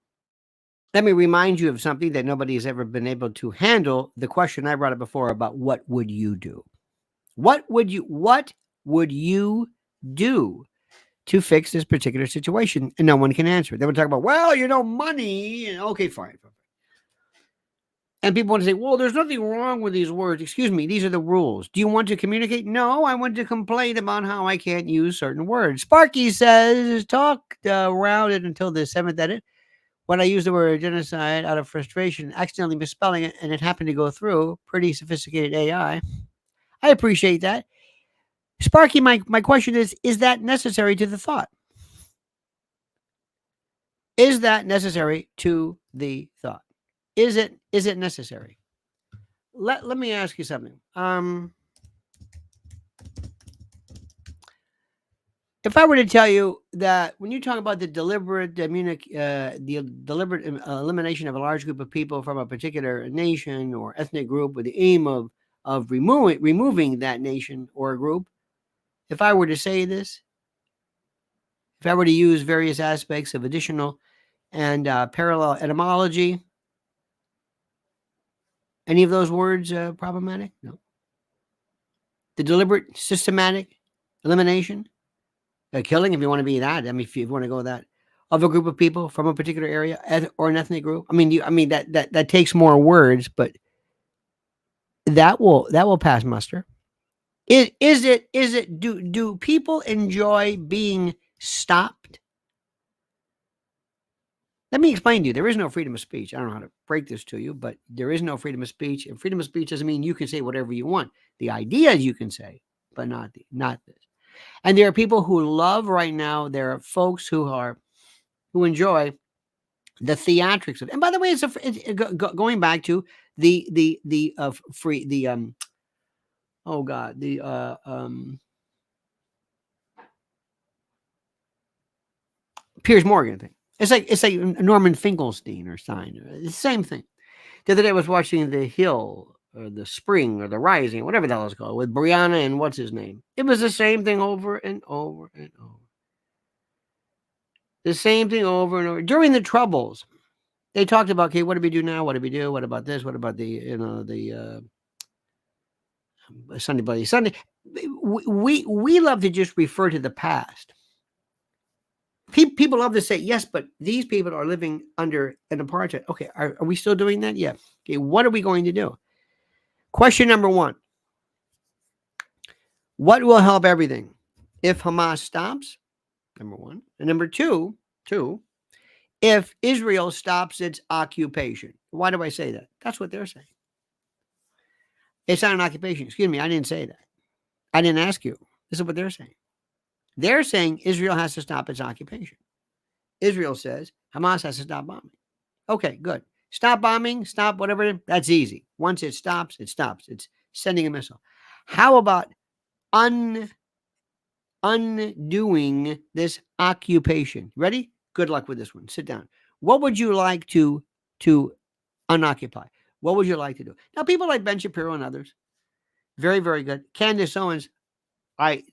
Let me remind you of something that nobody has ever been able to handle. The question I brought up before about what would you do? What would you do to fix this particular situation? And no one can answer. They would talk about, money. Okay, fine. And people want to say, well, there's nothing wrong with these words. Excuse me, these are the rules. Do you want to communicate? No, I want to complain about how I can't use certain words. Sparky says, talked around it until the seventh edit. When I used the word genocide out of frustration, accidentally misspelling it, and it happened to go through. Pretty sophisticated AI. I appreciate that. Sparky, my question is that necessary to the thought? Is that necessary to the thought? Is it necessary? Let me ask you something. If I were to tell you that when you talk about the deliberate elimination of a large group of people from a particular nation or ethnic group with the aim of removing that nation or group, if I were to say this, if I were to use various aspects of additional and parallel etymology, any of those words problematic? No. The deliberate, systematic elimination, killing, if you want to be that. I mean, if you want to go that, of a group of people from a particular area or an ethnic group. I mean, that takes more words, but that will pass muster. Do people enjoy being stopped? Let me explain to you. There is no freedom of speech. I don't know how to break this to you, but there is no freedom of speech. And freedom of speech doesn't mean you can say whatever you want. The ideas you can say, but not this. And there are people who love right now. There are folks who enjoy the theatrics of it. And by the way, going back to the free oh god the Piers Morgan thing. It's like Norman Finkelstein or Stein. It's the same thing. The other day I was watching The Hill or The Spring or The Rising, whatever the hell it's called, with Brianna and what's his name. It was the same thing over and over and over. The same thing over and over. During the Troubles, they talked about, okay, what do we do now? What do we do? What about this? What about the Sunday Bloody Sunday? We love to just refer to the past. People love to say, yes, but these people are living under an apartheid. Okay, are we still doing that? Yeah. Okay, what are we going to do? Question number one. What will help everything? If Hamas stops, number one. And number two, if Israel stops its occupation. Why do I say that? That's what they're saying. It's not an occupation. Excuse me, I didn't say that. I didn't ask you. This is what they're saying. They're saying Israel has to stop its occupation. Israel says Hamas has to stop bombing. Okay, good. Stop bombing, stop whatever. That's easy. Once it stops, it stops. It's sending a missile. How about undoing this occupation? Ready? Good luck with this one. Sit down. What would you like to unoccupy? What would you like to do? Now, people like Ben Shapiro and others, very, very good. Candace Owens,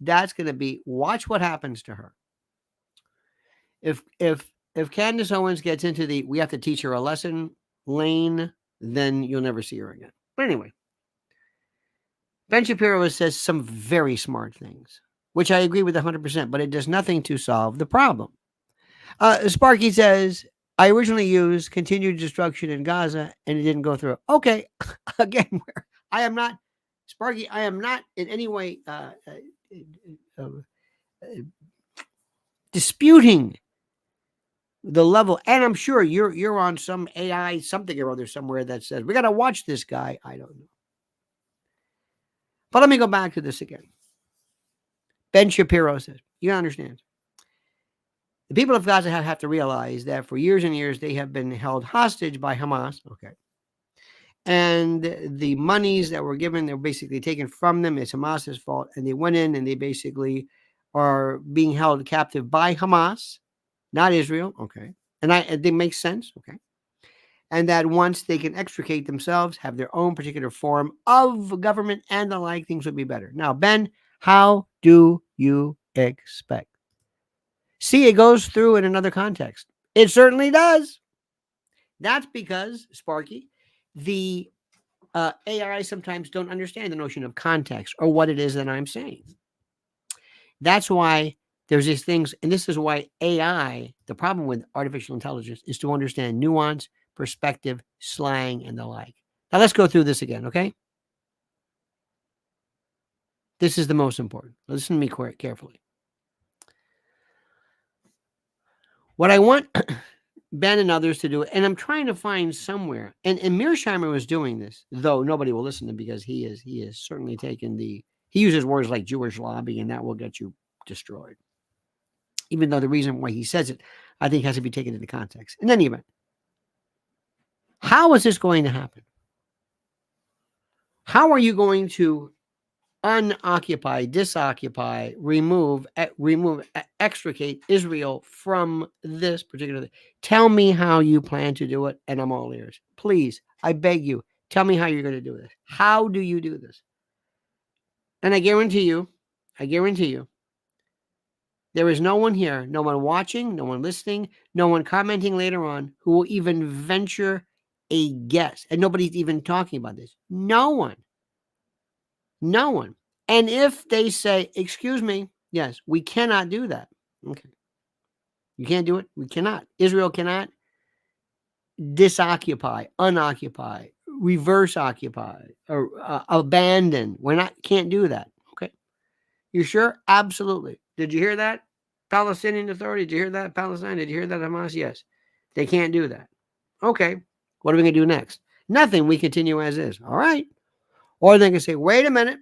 that's going to be, watch what happens to her. If Candace Owens gets into the we have to teach her a lesson lane, then you'll never see her again. But anyway, Ben Shapiro says some very smart things, which I agree with 100%, but it does nothing to solve the problem. Sparky says, I originally used continued destruction in Gaza and it didn't go through. Okay, again, I am not, Sparky, I am not in any way disputing the level, and I'm sure you're on some AI something or other somewhere that says we got to watch this guy. I don't know, but let me go back to this again. Ben Shapiro says, you understand, the people of Gaza have to realize that for years and years they have been held hostage by Hamas. Okay, and the monies that were given, they're basically taken from them. It's Hamas's fault, and they went in and they basically are being held captive by Hamas, not Israel. Okay. And it makes sense. Okay. And that once they can extricate themselves, have their own particular form of government and the like, things would be better. Now, Ben, how do you expect? See, it goes through in another context. It certainly does. That's because, Sparky, the AI sometimes don't understand the notion of context or what it is that I'm saying. That's why there's these things, and this is why AI, the problem with artificial intelligence is to understand nuance, perspective, slang, and the like. Now let's go through this again, okay? This is the most important. Listen to me carefully. What I want Ben and others to do it, and I'm trying to find somewhere, and Mearsheimer was doing this, though nobody will listen to him because he is certainly taken he uses words like Jewish lobby, and that will get you destroyed. Even though the reason why he says it, I think, has to be taken into context. In any event, how is this going to happen? How are you going to unoccupy, disoccupy, remove, extricate Israel from this particular thing? Tell me how you plan to do it, and I'm all ears. Please, I beg you, tell me how you're going to do this. How do you do this? And I guarantee you, there is no one here, no one watching, no one listening, no one commenting later on who will even venture a guess. And nobody's even talking about this. No one. No one. And if they say, excuse me, yes, we cannot do that. Okay. You can't do it. We cannot. Israel cannot disoccupy, unoccupy, reverse occupy, or abandon. Can't do that. Okay. You sure? Absolutely. Did you hear that? Palestinian Authority, did you hear that? Palestine, did you hear that? Hamas? Yes. They can't do that. Okay. What are we going to do next? Nothing. We continue as is. All right. Or they can say, wait a minute.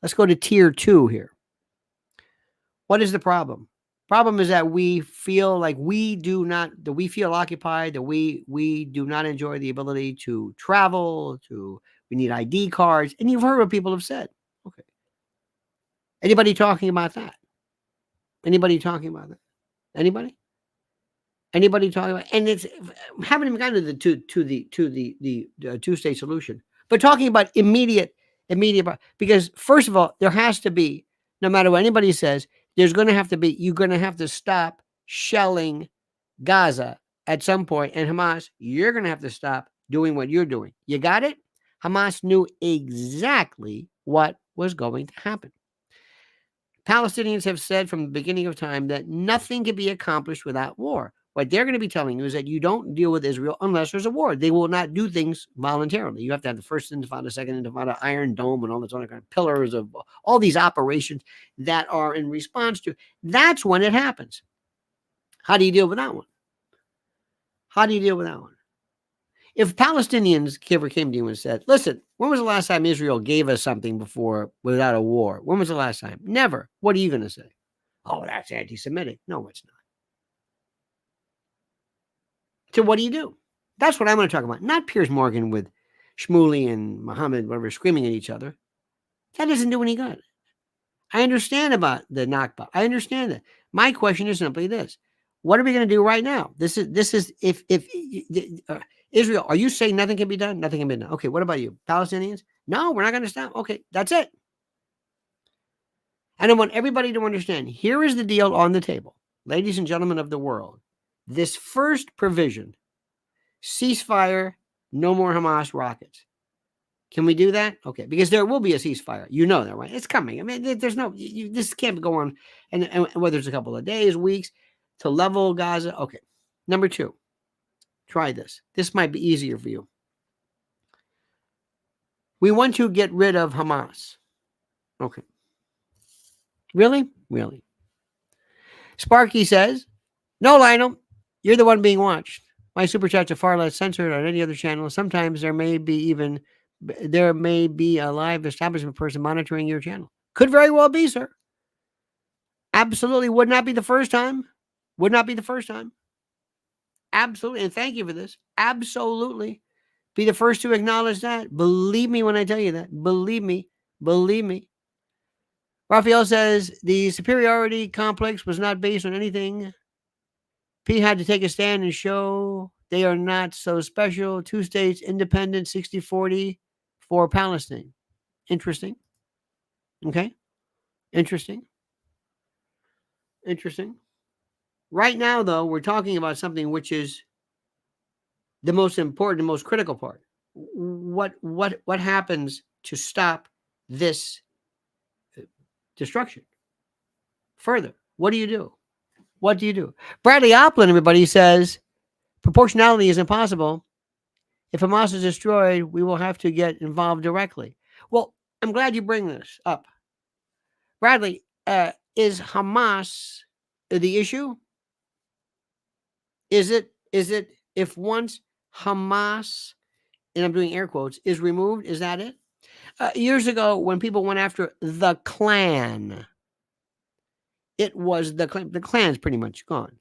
Let's go to tier 2 here. What is the problem? Problem is that we feel like we feel occupied, that we do not enjoy the ability to travel, we need ID cards. And you've heard what people have said. Okay. Anybody talking about that? Anybody talking about that? Anybody? Anybody talking about? And it's haven't even gotten to the two-state solution, but talking about immediate. Because first of all, there has to be, no matter what anybody says, you're going to have to stop shelling Gaza at some point, and Hamas, you're going to have to stop doing what you're doing. You got it? Hamas knew exactly what was going to happen. Palestinians have said from the beginning of time that nothing can be accomplished without war. What they're going to be telling you is that you don't deal with Israel unless there's a war. They will not do things voluntarily. You have to have the first intifada, second intifada, Iron Dome, and all this other kind of pillars of all these operations that are in response to. That's when it happens. How do you deal with that one? If Palestinians ever came to you and said, listen, when was the last time Israel gave us something before without a war? When was the last time? Never. What are you going to say? Oh, that's anti-Semitic. No, it's not. So what do you do? That's what I'm going to talk about. Not Piers Morgan with Shmuley and Muhammad, whatever, screaming at each other. That doesn't do any good. I understand about the Nakba. I understand that. My question is simply this. What are we going to do right now? This is if Israel, are you saying nothing can be done? Nothing can be done. Okay, what about you? Palestinians? No, we're not going to stop. Okay, that's it. And I want everybody to understand, here is the deal on the table. Ladies and gentlemen of the world, this first provision, ceasefire, no more Hamas rockets. Can we do that? Okay, because there will be a ceasefire. You know that, right? It's coming. I mean, there's no, this can't go on, and whether it's a couple of days, weeks, to level Gaza. Okay, number 2, try this. This might be easier for you. We want to get rid of Hamas. Okay. Really? Really? Sparky says, no, Lionel, you're the one being watched. My super chats are far less censored on any other channel. Sometimes there may be a live establishment person monitoring your channel. Could very well be, sir. Absolutely would not be the first time. Would not be the first time. Absolutely. And thank you for this. Absolutely. Be the first to acknowledge that. Believe me when I tell you that. Believe me. Believe me. Raphael says the superiority complex was not based on anything. P had to take a stand and show they are not so special. 2 states, independent, 60-40 for Palestine. Interesting. Okay. Interesting. Right now, though, we're talking about something which is the most important, the most critical part. What happens to stop this destruction further? What do you do? Bradley Oplin, everybody, says proportionality is impossible. If Hamas is destroyed, we will have to get involved directly. Well, I'm glad you bring this up. Bradley, is Hamas the issue? Is it if once Hamas, and I'm doing air quotes, is removed, is that it? Years ago, when people went after the Klan, it was the Klan. The Klan's pretty much gone.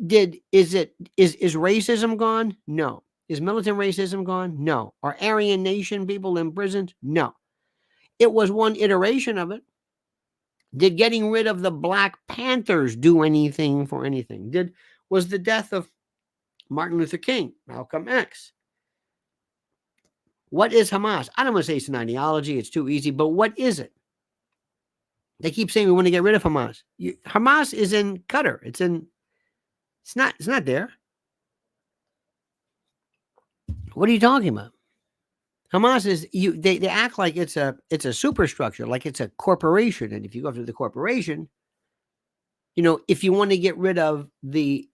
Is racism gone? No. Is militant racism gone? No. Are Aryan Nation people imprisoned? No. It was one iteration of it. Did getting rid of the Black Panthers do anything for anything? Was the death of Martin Luther King, Malcolm X? What is Hamas? I don't want to say it's an ideology. It's too easy. But what is it? They keep saying we want to get rid of Hamas. Hamas is in Qatar. It's not there. What are you talking about? Hamas is they act like it's a superstructure, like it's a corporation. And if you go after the corporation, if you want to get rid of the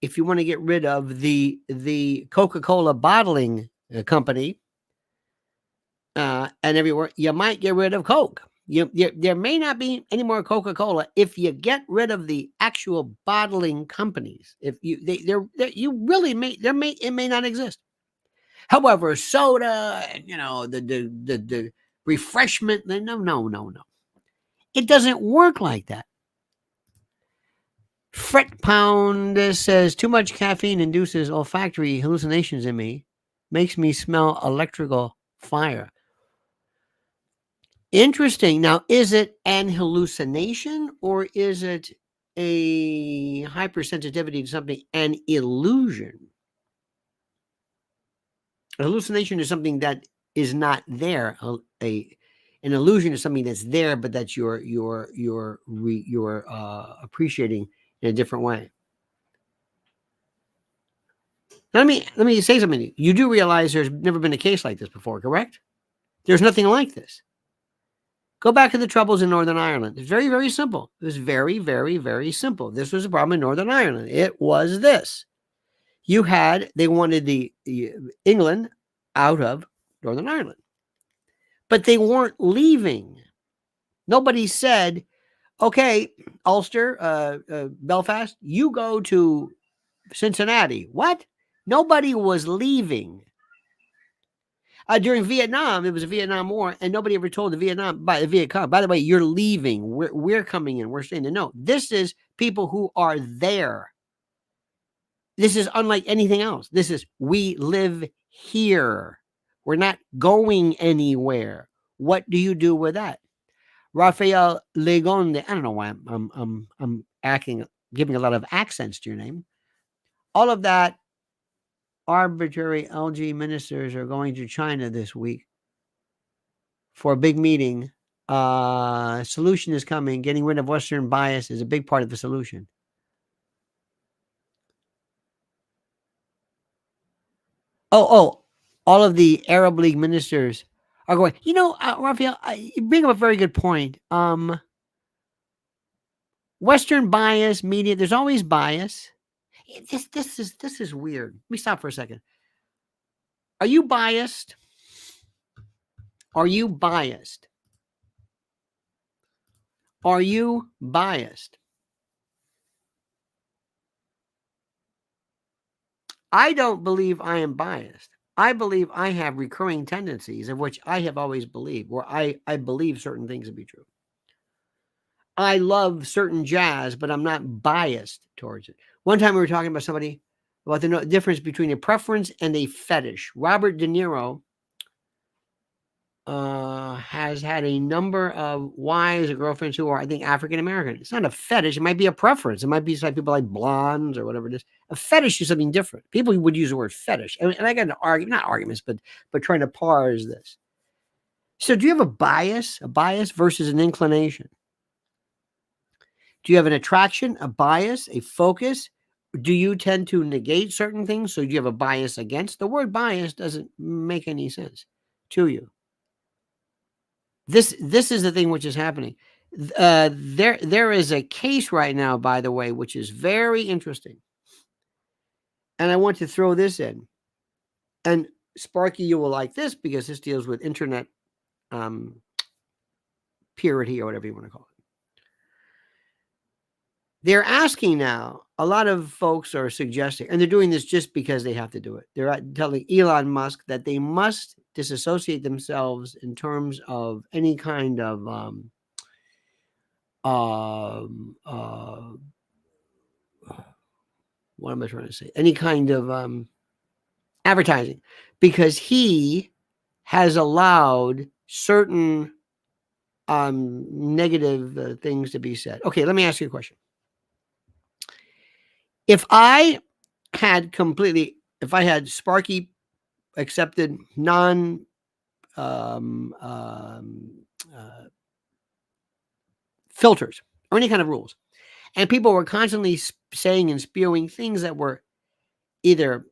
Coca-Cola bottling company, and everywhere, you might get rid of Coke. There may not be any more Coca-Cola if you get rid of the actual bottling companies. If it may not exist. However, soda and the refreshment, no. It doesn't work like that. Fret Pound says too much caffeine induces olfactory hallucinations in me, makes me smell electrical fire. Interesting. Now, is it an hallucination or is it a hypersensitivity to something, an illusion? A hallucination is something that is not there. An illusion is something that's there, but that you're appreciating in a different way. Now, let me say something. You do realize there's never been a case like this before, correct? There's nothing like this. Go back to the Troubles in Northern Ireland. It's very, very simple. It was very, very, very simple. This was a problem in Northern Ireland. It was this. They wanted the England out of Northern Ireland. But they weren't leaving. Nobody said, okay, Ulster, Belfast, you go to Cincinnati. What? Nobody was leaving. During Vietnam, it was a Vietnam War, and nobody ever told the Viet Cong, by the way, you're leaving. We're coming in. We're staying there. No, this is people who are there. This is unlike anything else. This is, we live here. We're not going anywhere. What do you do with that? Rafael Legonde. I don't know why I'm giving a lot of accents to your name. All of that. Arbitrary LG ministers are going to China this week for a big meeting. Solution is coming. Getting rid of Western bias is a big part of the solution. All of the Arab League ministers are going, Raphael, you bring up a very good point. Western bias, media, there's always bias. This is weird. Let me stop for a second. Are you biased? Are you biased? Are you biased? I don't believe I am biased. I believe I have recurring tendencies of which I have always believed, where I believe certain things to be true. I love certain jazz, but I'm not biased towards it. One time we were talking about somebody about the difference between a preference and a fetish. Robert De Niro has had a number of wives or girlfriends who are, I think, African American. It's not a fetish. It might be a preference. It might be like people like blondes or whatever it is. A fetish is something different. People would use the word fetish, and I got not arguments, but trying to parse this. So, do you have a bias versus an inclination? Do you have an attraction, a bias, a focus? Do you tend to negate certain things? So, do you have a bias against? The word bias doesn't make any sense to you. This is the thing which is happening. There is a case right now, by the way, which is very interesting. And I want to throw this in. And Sparky, you will like this because this deals with internet purity or whatever you want to call it. They're asking now, a lot of folks are suggesting, and they're doing this just because they have to do it. They're telling Elon Musk that they must disassociate themselves in terms of any kind of what am I trying to say? Any kind of advertising, because he has allowed certain negative things to be said. Okay, let me ask you a question. If I had Sparky accepted non filters or any kind of rules, and people were constantly saying and spewing things that were either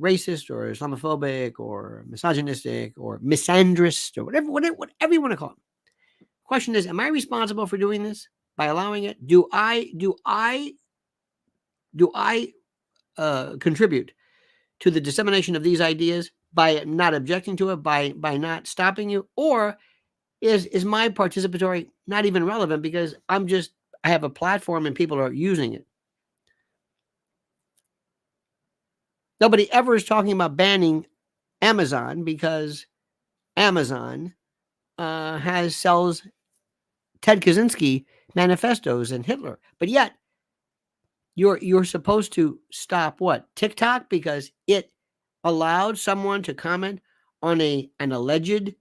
racist or Islamophobic or misogynistic or misandrist or whatever you want to call it. Question is, am I responsible for doing this by allowing it? Do I contribute to the dissemination of these ideas by not objecting to it, by not stopping you, or is my participatory not even relevant because I have a platform and people are using it? Nobody ever is talking about banning Amazon because Amazon sells Ted Kaczynski manifestos and Hitler, but yet you're supposed to stop what? TikTok because it allowed someone to comment on an alleged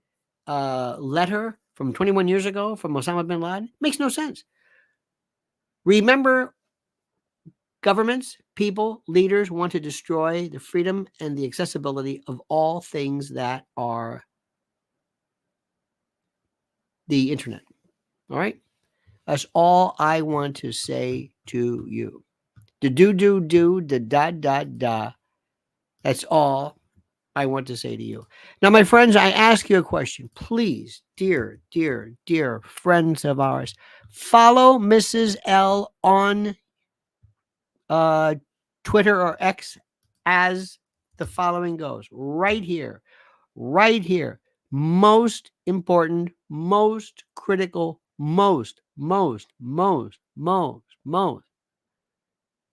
letter from 21 years ago from Osama bin Laden? Makes no sense. Remember, governments, people, leaders want to destroy the freedom and the accessibility of all things that are the internet. All right? That's all I want to say to you. Da. That's all I want to say to you. Now, my friends, I ask you a question. Please, dear friends of ours, follow Mrs. L on Twitter or X as the following goes. Right here. Most important, most critical, most.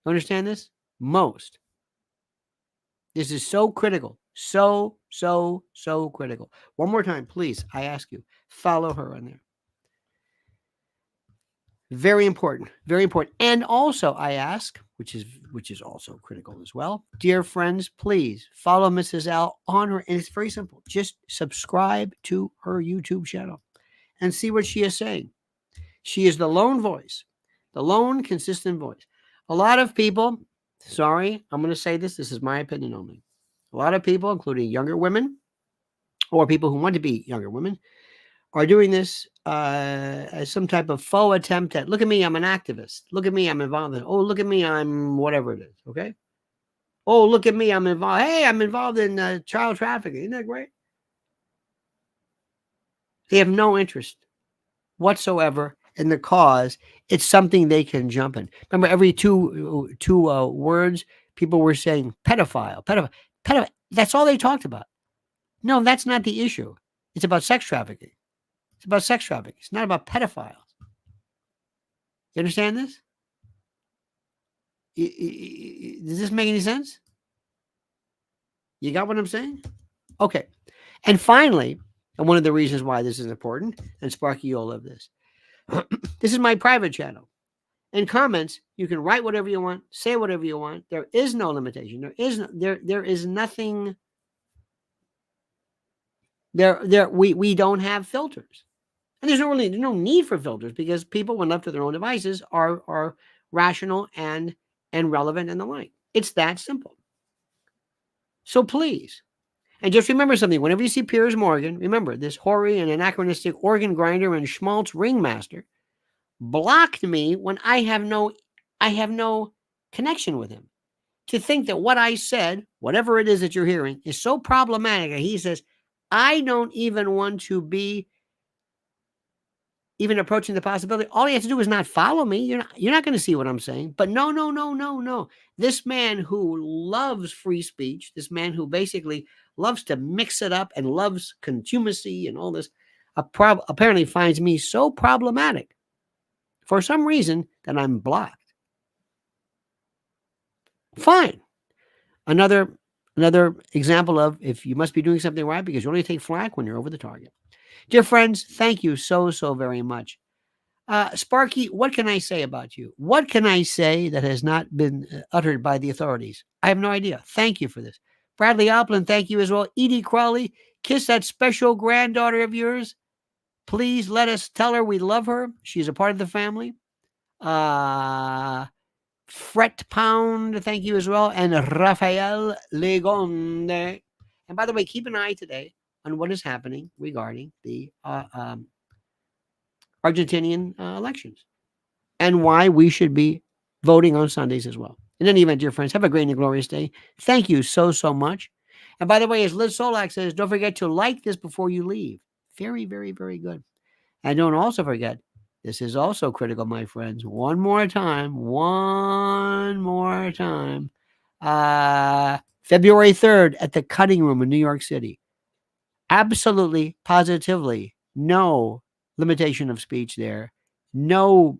Understand this? Most. This is so critical. So critical. One more time, please. I ask you, follow her on there. Very important. And also I ask, which is also critical as well. Dear friends, please follow Mrs. L on her. And it's very simple. Just subscribe to her YouTube channel and see what she is saying. She is the lone voice, the lone consistent voice. A lot of people, sorry, I'm going to say this. This is my opinion only. A lot of people, including younger women or people who want to be younger women, are doing this as some type of faux attempt at, look at me, I'm an activist. Look at me, I'm involved in, look at me, I'm whatever it is, okay? Look at me, I'm involved. Hey, I'm involved in child trafficking. Isn't that great? They have no interest whatsoever in the cause. It's something they can jump in. Remember, every two words, people were saying pedophile. That's all they talked about. No, that's not the issue. It's about sex trafficking. It's about sex trafficking. It's not about pedophiles. You understand this? Does this make any sense? You got what I'm saying? Okay. And finally, and one of the reasons why this is important, and Sparky, you'll love this. This is my private channel. In comments, you can write whatever you want, say whatever you want. There is no limitation. There is nothing. We don't have filters. And there's no need for filters because people, when left to their own devices, are rational and relevant and the like. It's that simple. So please, and just remember something. Whenever you see Piers Morgan, remember this Hoary and Anachronistic organ grinder and Schmaltz Ringmaster blocked me when I have no connection with him. To think that what I said, whatever it is that you're hearing, is so problematic. And he says, I don't even want to be even approaching the possibility. All he has to do is not follow me. You're not going to see what I'm saying. But no, no, no, no, no. This man who loves free speech, this man who basically loves to mix it up and loves contumacy and all this, apparently finds me so problematic for some reason that I'm blocked. Fine. Another example of if you must be doing something right because you only take flack when you're over the target. Dear friends, thank you so very much. Sparky, what can I say about you? What can I say that has not been uttered by the authorities? I have no idea. Thank you for this. Bradley Opland, thank you as well. Edie Crawley, kiss that special granddaughter of yours. Please let us tell her we love her. She's a part of the family. Fret Pound, thank you as well. And Rafael Legonde. And by the way, keep an eye today on what is happening regarding the Argentinian elections and why we should be voting on Sundays as well. In any event, dear friends, have a great and glorious day. Thank you so much. And by the way, as Liz Solak says, don't forget to like this before you leave. Very, very, very good. And don't also forget, this is also critical, my friends. One more time. February 3rd at the Cutting Room in New York City. Absolutely, positively, no limitation of speech there. No,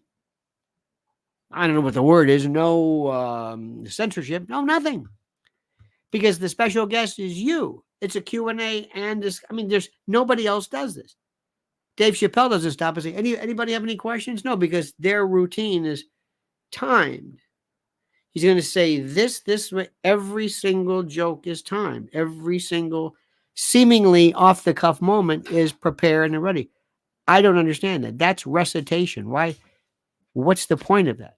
I don't know what the word is. No censorship. No, nothing. Because the special guest is you. It's a Q&A and this. I mean, there's nobody else does this. Dave Chappelle doesn't stop and say, anybody have any questions? No, because their routine is timed. He's going to say this, every single joke is timed. Every single seemingly off-the-cuff moment is prepared and ready. I don't understand that. That's recitation. Why? What's the point of that?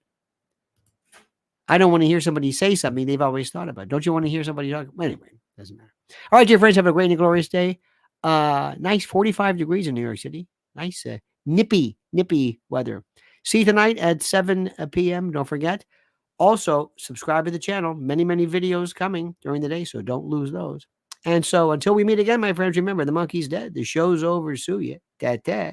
I don't want to hear somebody say something they've always thought about. Don't you want to hear somebody talk? Anyway, doesn't matter. All right, dear friends, have a great and glorious day. Nice 45 degrees in New York City. Nice nippy weather. See you tonight at 7 p.m. Don't forget. Also, subscribe to the channel. Many videos coming during the day, so don't lose those. And so until we meet again, my friends, remember, the monkey's dead. The show's over. Sue ya. Ta-ta.